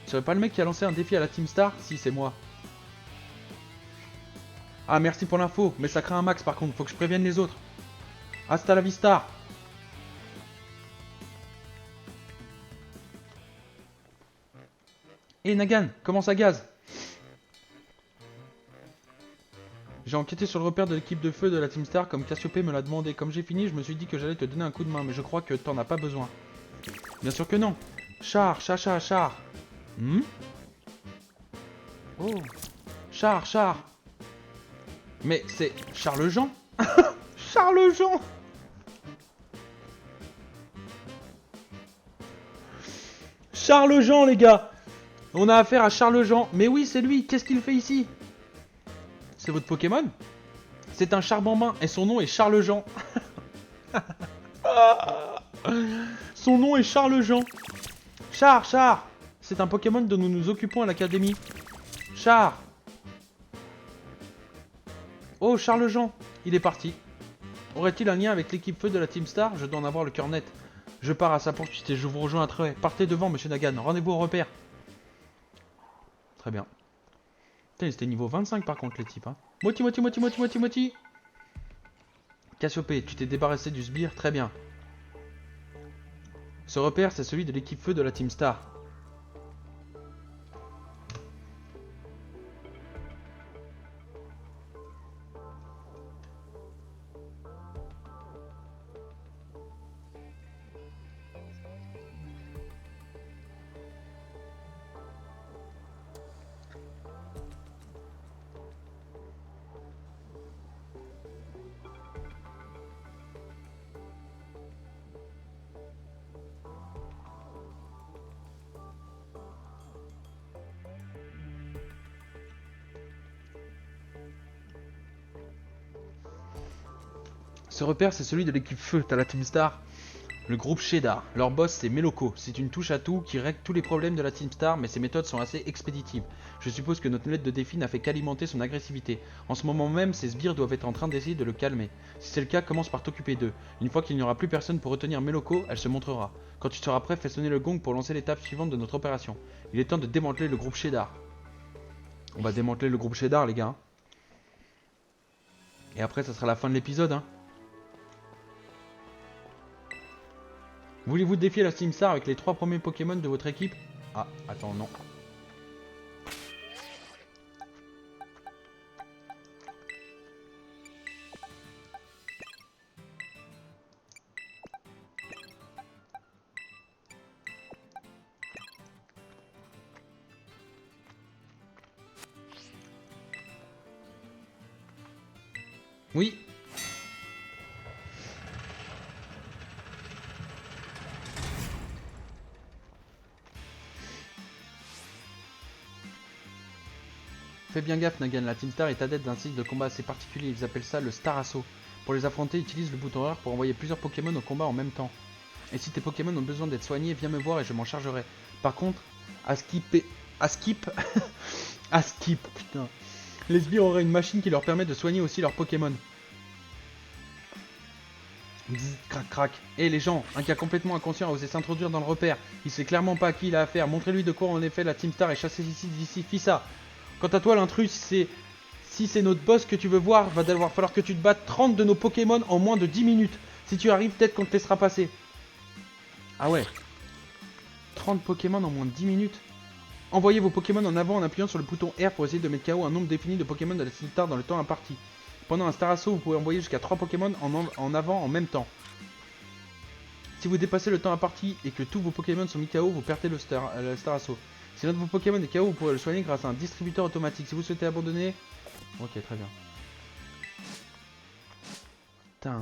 Ce serait pas le mec qui a lancé un défi à la Team Star? Si, c'est moi. Ah, merci pour l'info, mais ça craint un max par contre, faut que je prévienne les autres. Hasta la vista. Et Nagan, comment ça gaze? J'ai enquêté sur le repère de l'équipe de feu de la Team Star comme Cassiopée me l'a demandé. Comme j'ai fini, je me suis dit que j'allais te donner un coup de main, mais je crois que t'en as pas besoin. Bien sûr que non. Char, chacha, char. Oh. Char. Mais c'est Charles-Jean. Charles-Jean. Charles-Jean, les gars. On a affaire à Charles-Jean. Mais oui, c'est lui. Qu'est-ce qu'il fait ici? C'est votre Pokémon? C'est un Charbambin et son nom est Charles-Jean. Son nom est Charles-Jean. Char. C'est un Pokémon dont nous nous occupons à l'académie. Char. Oh, Charles-Jean. Il est parti. Aurait-il un lien avec l'équipe feu de la Team Star? Je dois en avoir le cœur net. Je pars à sa poursuite et je vous rejoins à Treuet. Partez devant, monsieur Nagan. Rendez-vous au repère. Très bien. Putain, c'était niveau 25 par contre, les types. Hein. Moti. Cassiopée, tu t'es débarrassé du sbire. Très bien. Ce repère, c'est celui de l'équipe feu de la Team Star. Ce repère, c'est celui de l'équipe feu, t'as la Team Star. Le groupe Cheddar. Leur boss, c'est Meloko. C'est une touche à tout qui règle tous les problèmes de la Team Star, mais ses méthodes sont assez expéditives. Je suppose que notre lettre de défi n'a fait qu'alimenter son agressivité. En ce moment même, ses sbires doivent être en train d'essayer de le calmer. Si c'est le cas, commence par t'occuper d'eux. Une fois qu'il n'y aura plus personne pour retenir Meloko, elle se montrera. Quand tu seras prêt, fais sonner le gong pour lancer l'étape suivante de notre opération. Il est temps de démanteler le groupe Cheddar. On va démanteler le groupe Cheddar, les gars. Et après, ça sera la fin de l'épisode, hein. Voulez-vous défier la Team Star avec les 3 premiers Pokémon de votre équipe? Ah, attends, non. Oui. Fais bien gaffe Nagan, la Team Star est adepte d'un style de combat assez particulier, ils appellent ça le Star Assaut. Pour les affronter, utilise le bouton R pour envoyer plusieurs Pokémon au combat en même temps. Et si tes Pokémon ont besoin d'être soignés, viens me voir et je m'en chargerai. Par contre, Askip, putain. Les sbires auraient une machine qui leur permet de soigner aussi leurs Pokémon. Bzz, crac. Et les gens, un gars complètement inconscient a osé s'introduire dans le repère. Il sait clairement pas à qui il a affaire. Montrez-lui de quoi en effet la Team Star est chassée ici d'ici. Fis ça. Quant à toi l'intrus, si c'est notre boss que tu veux voir, va devoir falloir que tu te battes 30 de nos Pokémon en moins de 10 minutes. Si tu arrives, peut-être qu'on te laissera passer. Ah ouais. 30 Pokémon en moins de 10 minutes. Envoyez vos Pokémon en avant en appuyant sur le bouton R pour essayer de mettre KO un nombre défini de Pokémon de la Team Star dans le temps imparti. Pendant un Star Assaut, vous pouvez envoyer jusqu'à 3 Pokémon en avant en même temps. Si vous dépassez le temps imparti et que tous vos Pokémon sont mis KO, vous perdez le Star Assaut. Si l'un de vos Pokémon est KO, vous pourrez le soigner grâce à un distributeur automatique. Si vous souhaitez abandonner... Ok, très bien. Putain...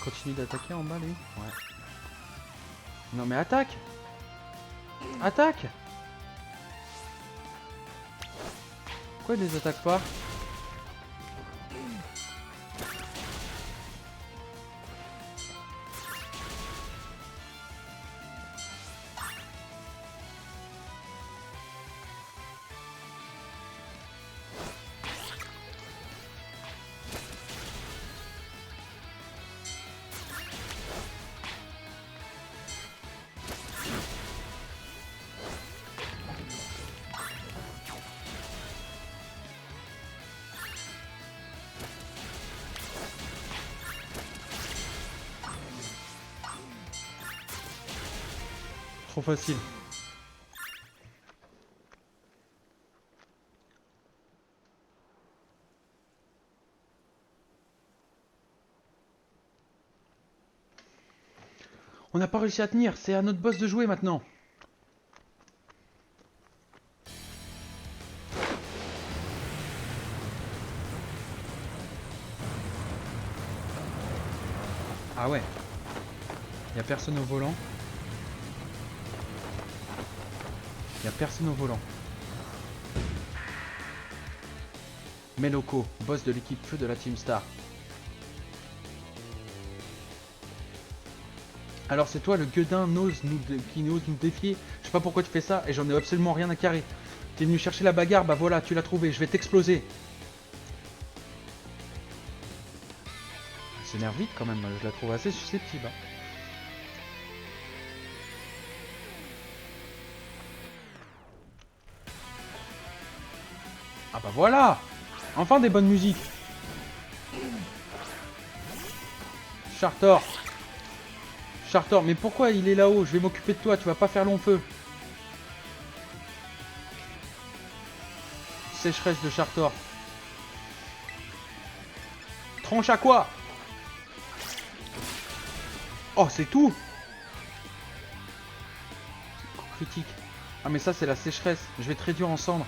continue d'attaquer en bas, lui. Ouais. Non mais attaque! Attaque! Pourquoi il les attaque pas? Trop facile. On n'a pas réussi à tenir, c'est à notre boss de jouer maintenant. Ah ouais. Y a personne au volant. Y a personne au volant. Meloko, boss de l'équipe feu de la Team Star. Alors c'est toi le gueudin qui ose nous défier. Je sais pas pourquoi tu fais ça et j'en ai absolument rien à carrer. T'es venu chercher la bagarre, bah voilà, tu l'as trouvé, je vais t'exploser. Elle s'énerve vite quand même, je la trouve assez susceptible. Hein. Ah bah voilà! Enfin des bonnes musiques. Chartor. Chartor, mais pourquoi il est là-haut? Je vais m'occuper de toi, tu vas pas faire long feu. Sécheresse de Chartor. Tranche à quoi? Oh, c'est tout. Coup critique. Ah mais ça c'est la sécheresse. Je vais te réduire en cendres.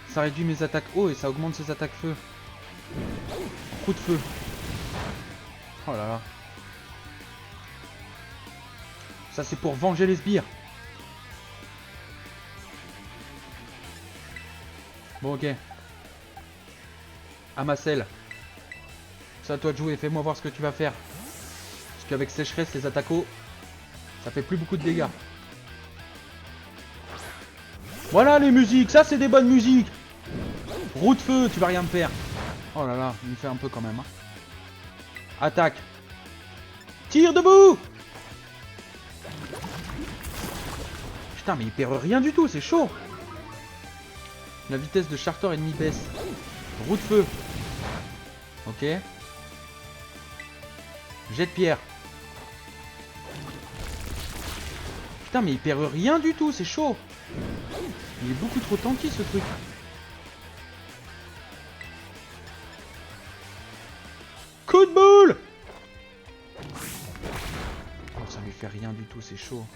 Ça réduit mes attaques eau et ça augmente ses attaques feu. Coup de feu. Oh là là. Ça c'est pour venger les sbires. Bon ok. Amassel. C'est à toi de jouer, fais-moi voir ce que tu vas faire. Parce qu'avec sécheresse, les attaques eau, ça fait plus beaucoup de dégâts. Voilà les musiques, ça c'est des bonnes musiques. Roue de feu, tu vas rien me faire. Oh là là, il me fait un peu quand même. Hein. Attaque. Tire debout. Putain mais il perd rien du tout, c'est chaud. La vitesse de Chartor ennemi baisse. Roue de feu. Ok. Jet de pierre. Putain mais il perd rien du tout, c'est chaud. Il est beaucoup trop tanky ce truc. Coup de boule. Oh ça lui fait rien du tout, c'est chaud.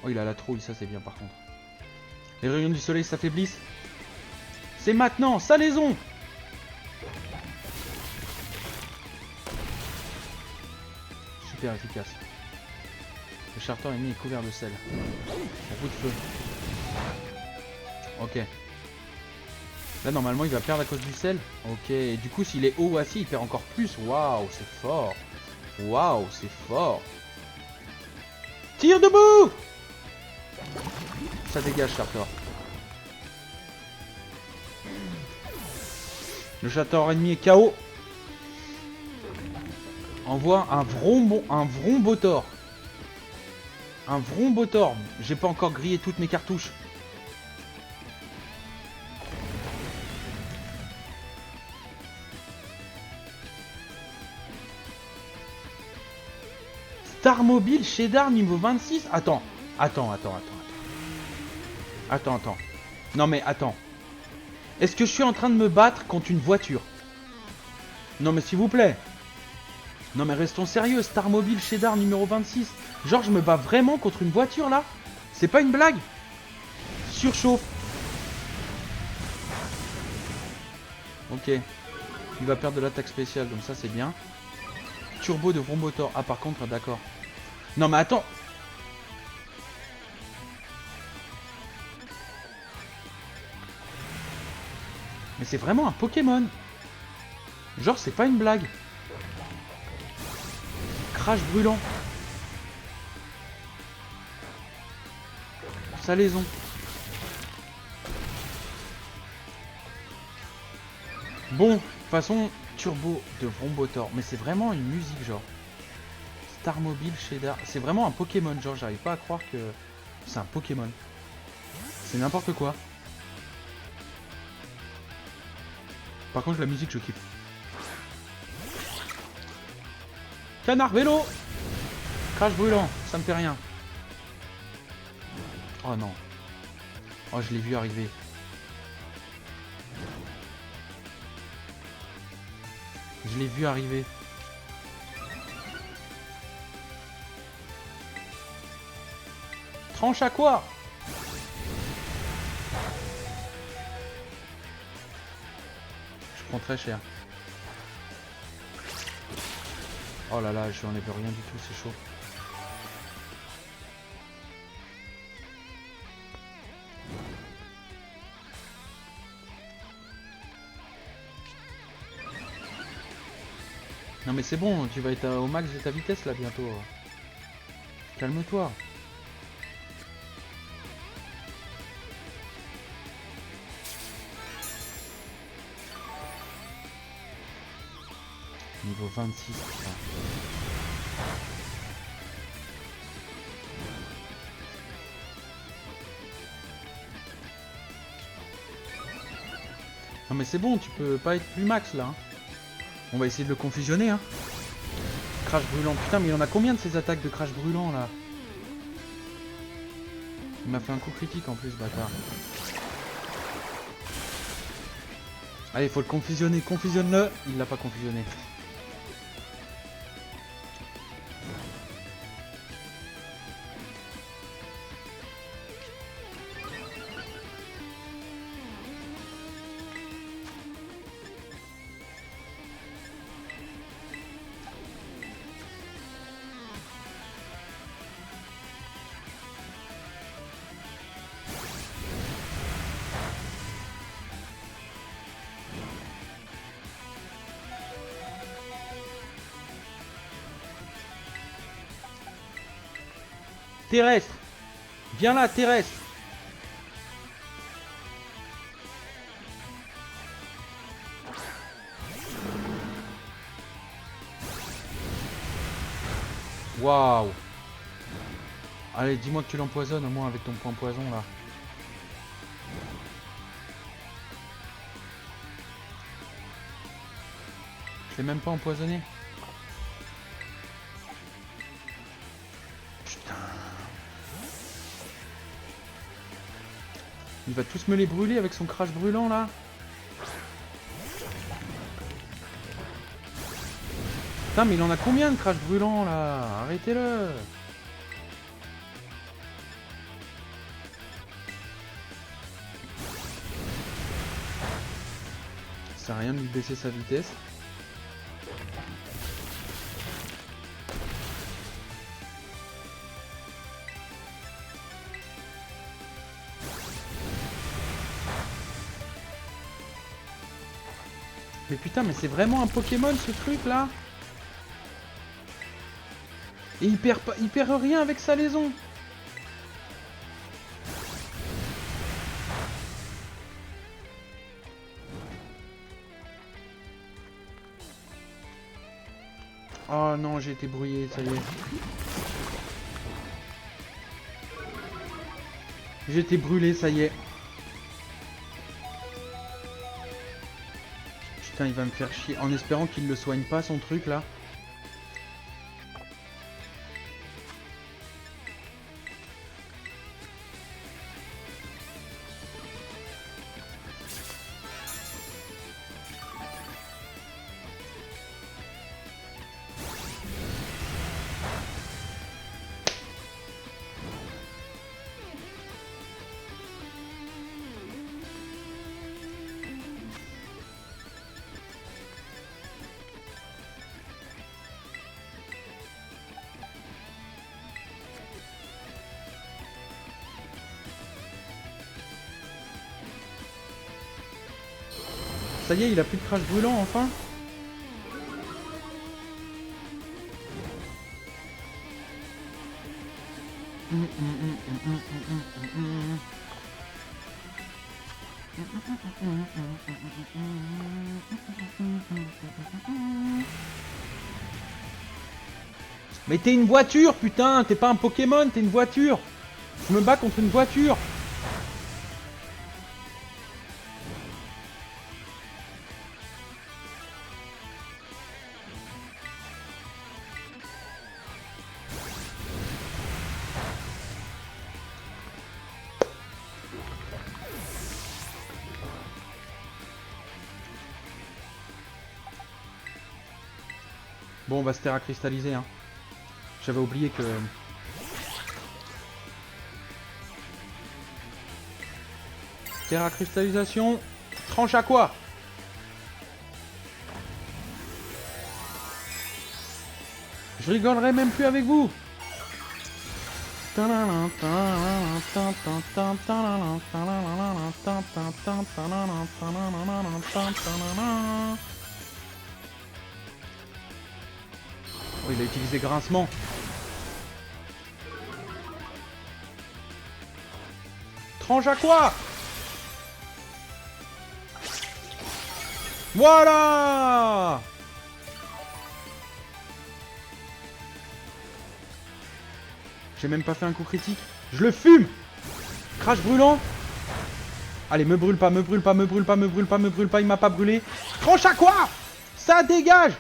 Oh il a la trouille, ça c'est bien par contre. Les rayons du soleil s'affaiblissent. C'est maintenant, salaison. Super efficace. Le Chartor ennemi est couvert de sel. Roue de feu. Ok. Là normalement il va perdre à cause du sel. Ok, et du coup s'il est haut ou assis il perd encore plus. Waouh, c'est fort. Waouh, c'est fort. Tire debout. Ça dégage Chartor. Le Chartor ennemi est KO. Envoie un Vrombotor. Un Vrombotor. J'ai pas encore grillé toutes mes cartouches. Star Mobile Cheddar niveau 26. Attends. Non mais attends. Est-ce que je suis en train de me battre contre une voiture? Non mais s'il vous plaît. Non mais restons sérieux, Star Mobile Cheddar numéro 26. Genre je me bats vraiment contre une voiture là? C'est pas une blague? Surchauffe. Ok. Il va perdre de l'attaque spéciale, donc ça c'est bien. turbo de Vrombotor. Ah par contre, d'accord. Non mais attends. Mais c'est vraiment un Pokémon. Genre c'est pas une blague. Crash brûlant. Salaison. Bon, de toute façon, turbo de Vrombotor. Mais c'est vraiment une musique genre. Star Mobile, Shedar. C'est vraiment un Pokémon, genre j'arrive pas à croire que c'est un Pokémon. C'est n'importe quoi. Par contre la musique je kiffe. Canard vélo. Crash brûlant, ça me fait rien. Oh non. Oh je l'ai vu arriver. Je l'ai vu arriver. Tranche à quoi? Je prends très cher. Oh là là, je n'enlève rien du tout, c'est chaud. Non mais c'est bon, tu vas être au max de ta vitesse là bientôt. Calme-toi. Niveau 26, putain. Non mais c'est bon, tu peux pas être plus max là. Hein. On va essayer de le confusionner. Hein. Crash brûlant. Putain, mais il en a combien de ces attaques de crash brûlant là? Il m'a fait un coup critique en plus, bâtard. Allez, faut le confusionner. Confusionne-le. Il l'a pas confusionné. Terrestre. Viens là, terrestre. Waouh. Allez, dis-moi que tu l'empoisonnes au moins avec ton point poison là. Je l'ai même pas empoisonné. Putain. Il va tous me les brûler avec son crash brûlant là. Putain, mais il en a combien de crash brûlant là? Arrêtez-le. Ça sert à rien de lui baisser sa vitesse. Mais putain, mais c'est vraiment un Pokémon ce truc là. Et il perd rien avec sa liaison. Oh non, j'ai été brouillé, ça y est. J'ai été brûlé, ça y est. Putain, il va me faire chier. En espérant qu'il le soigne pas, son truc là. Ça y est, il a plus de crash brûlant, enfin. Mais t'es une voiture, putain. T'es pas un Pokémon, t'es une voiture. Je me bats contre une voiture. Bon, on va se terra cristalliser, hein. J'avais oublié que... Terra cristallisation. Tranche à quoi? Je rigolerai même plus avec vous. Oh, il a utilisé grincement. Tranche à quoi? Voilà! J'ai même pas fait un coup critique. Je le fume! Crash brûlant. Allez, me brûle pas, me brûle pas, me brûle pas, me brûle pas, me brûle pas, il m'a pas brûlé. Tranche à quoi? Ça dégage!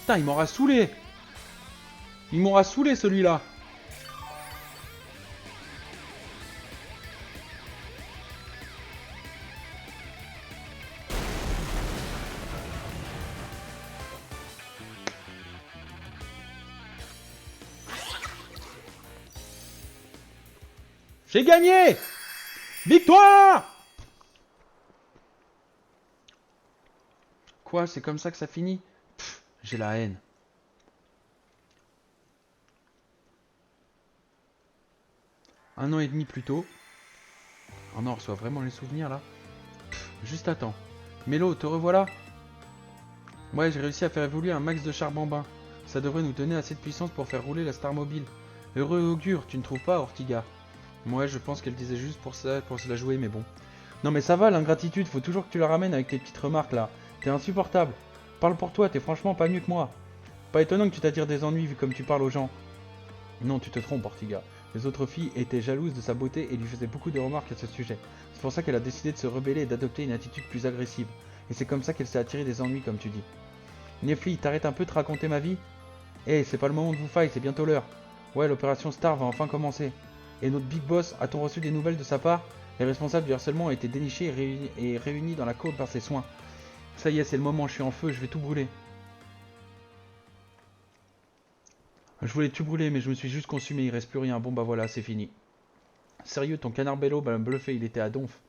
Putain, il m'aura saoulé. Il m'aura saoulé celui-là. J'ai gagné! Victoire! Quoi, c'est comme ça que ça finit? Pff, j'ai la haine. Un an et demi plus tôt. Oh non, on reçoit vraiment les souvenirs là. Pff, juste attends. Mélo, te revoilà? Ouais, j'ai réussi à faire évoluer un max de char bambin. Ça devrait nous donner assez de puissance pour faire rouler la Star Mobile. Heureux augure, tu ne trouves pas, Ortiga? Ouais, je pense qu'elle disait juste pour ça, pour se la jouer, mais bon. Non mais ça va, l'ingratitude, faut toujours que tu la ramènes avec tes petites remarques là. T'es insupportable. Parle pour toi, t'es franchement pas mieux que moi. Pas étonnant que tu t'attires des ennuis vu comme tu parles aux gens. Non, tu te trompes, Ortiga. Les autres filles étaient jalouses de sa beauté et lui faisaient beaucoup de remarques à ce sujet. C'est pour ça qu'elle a décidé de se rebeller et d'adopter une attitude plus agressive. Et c'est comme ça qu'elle s'est attirée des ennuis, comme tu dis. Nefli, t'arrêtes un peu de raconter ma vie? Eh, c'est pas le moment de vous fight, c'est bientôt l'heure. Ouais, l'opération Star va enfin commencer. Et notre big boss, a-t-on reçu des nouvelles de sa part? Les responsables du harcèlement ont été dénichés et réunis dans la côte par ses soins. Ça y est, c'est le moment, je suis en feu, je vais tout brûler. Je voulais tout brûler, mais je me suis juste consumé, il reste plus rien. Bon bah voilà, c'est fini. Sérieux, ton canard bello m'a bluffé, il était à donf.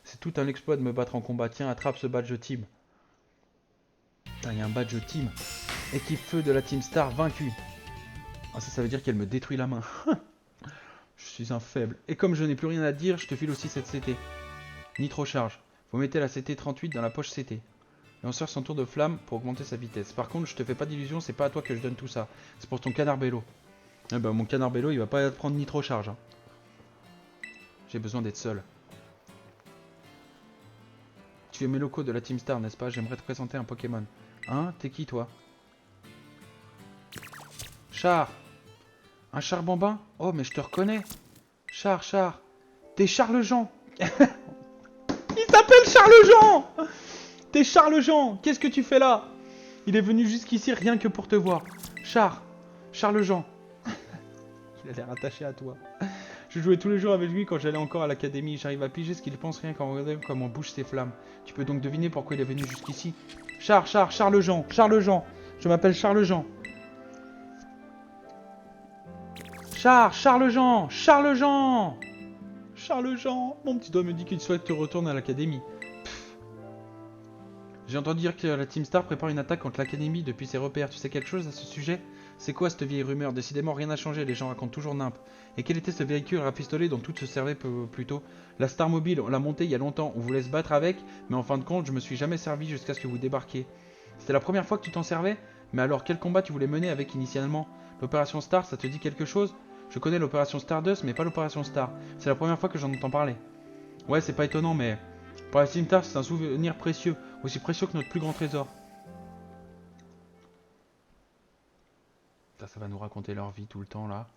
C'est tout un exploit de me battre en combat. Tiens, attrape ce badge team. Putain, il y a un badge team. Équipe feu de la Team Star vaincue. Ah, ça veut dire qu'elle me détruit la main. Je suis un faible. Et comme je n'ai plus rien à dire, je te file aussi cette CT. Nitro charge. Vous mettez la CT 38 dans la poche CT. Lanceur son tour de flamme pour augmenter sa vitesse. Par contre, je te fais pas d'illusion, c'est pas à toi que je donne tout ça. C'est pour ton canard bello. Eh ben, mon canard bello, il va pas prendre nitro charge. Hein. J'ai besoin d'être seul. Tu es mes locaux de la Team Star, n'est-ce pas? J'aimerais te présenter un Pokémon. Hein? T'es qui, toi? Char! Un char bambin? Oh, mais je te reconnais! Char, char! T'es Charles-Jean! Il s'appelle Charles-Jean! T'es Charles-Jean! Qu'est-ce que tu fais là? Il est venu jusqu'ici rien que pour te voir. Char! Charles-Jean! Il a l'air attaché à toi. Je jouais tous les jours avec lui quand j'allais encore à l'académie. J'arrive à piger ce qu'il pense rien qu'en regardant comment bouge ses flammes. Tu peux donc deviner pourquoi il est venu jusqu'ici. Charles-Jean! Charles-Jean! Je m'appelle Charles-Jean! Charles-Jean! Charles-Jean! Charles-Jean! Mon petit doigt me dit qu'il souhaite te retourner à l'académie. J'ai entendu dire que la Team Star prépare une attaque contre l'académie depuis ses repères. Tu sais quelque chose à ce sujet? C'est quoi cette vieille rumeur? Décidément rien n'a changé, les gens racontent toujours nimp. Et quel était ce véhicule rafistolé dont tout se servait plus tôt? La Star Mobile, on l'a montée il y a longtemps, on voulait se battre avec, mais en fin de compte je me suis jamais servi jusqu'à ce que vous débarquiez. C'était la première fois que tu t'en servais? Mais alors quel combat tu voulais mener avec initialement? L'opération Star, ça te dit quelque chose? Je connais l'opération Stardust mais pas l'opération Star. C'est la première fois que j'en entends parler. Ouais, c'est pas étonnant mais... Pour la Simtar, c'est un souvenir précieux, aussi précieux que notre plus grand trésor. Ça va nous raconter leur vie tout le temps là.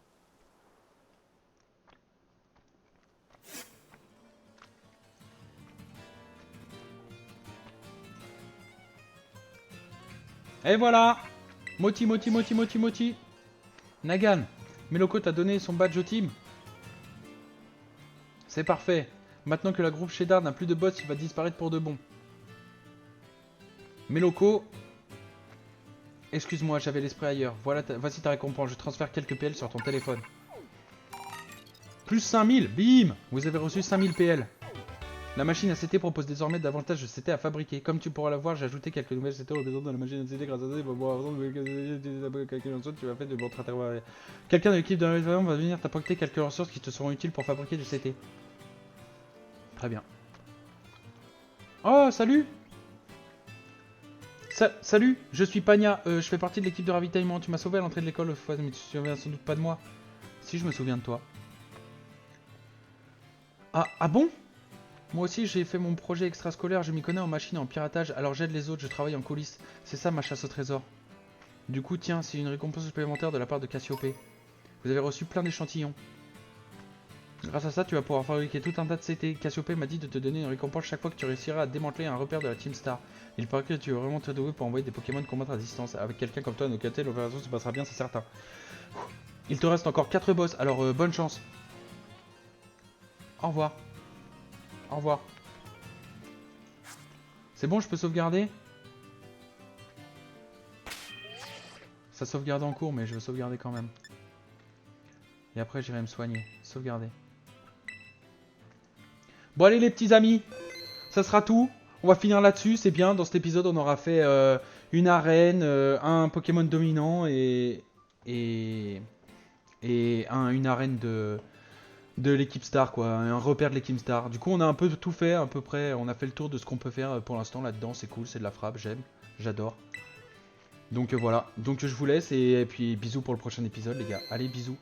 Et voilà! Moti, Moti, Moti, Moti, Moti. Nagan, Meloko t'a donné son badge au team. C'est parfait. Maintenant que la groupe Shedar n'a plus de boss, il va disparaître pour de bon. Meloko... Excuse-moi, j'avais l'esprit ailleurs. Voilà voici ta récompense. Je transfère quelques PL sur ton téléphone. Plus 5000, bim! Vous avez reçu 5000 PL. La machine à CT propose désormais davantage de CT à fabriquer. Comme tu pourras la voir, j'ai ajouté quelques nouvelles CT au besoin de la machine à CT grâce à ça. Tu vas faire de votre intervalle. Quelqu'un de l'équipe de la va venir t'apporter quelques ressources qui te seront utiles pour fabriquer du CT. Très bien. Oh, salut! Salut, je suis Pania, je fais partie de l'équipe de ravitaillement. Tu m'as sauvé à l'entrée de l'école autrefois, mais tu te souviens sans doute pas de moi. Si, je me souviens de toi. Ah bon? Moi aussi, j'ai fait mon projet extrascolaire, je m'y connais en machine et en piratage, alors j'aide les autres, je travaille en coulisses. C'est ça ma chasse au trésor. Du coup, tiens, c'est une récompense supplémentaire de la part de Cassiopée. Vous avez reçu plein d'échantillons. Grâce à ça, tu vas pouvoir fabriquer tout un tas de CT. Cassiopée m'a dit de te donner une récompense chaque fois que tu réussiras à démanteler un repère de la Team Star. Il paraît que tu es vraiment très doué pour envoyer des Pokémon combattre à distance. Avec quelqu'un comme toi à nos côtés, l'opération se passera bien, c'est certain. Il te reste encore 4 boss, alors bonne chance. Au revoir. Au revoir. C'est bon, je peux sauvegarder? Ça sauvegarde en cours, mais je veux sauvegarder quand même. Et après, j'irai me soigner. Sauvegarder. Bon allez les petits amis, ça sera tout. On va finir là-dessus, c'est bien. Dans cet épisode, on aura fait une arène, un Pokémon dominant et une arène de l'équipe Star, quoi. Un repère de l'équipe Star. Du coup, on a un peu tout fait, à peu près. On a fait le tour de ce qu'on peut faire pour l'instant là-dedans. C'est cool, c'est de la frappe, j'aime, j'adore. Donc voilà. Donc je vous laisse et puis bisous pour le prochain épisode, les gars. Allez, bisous.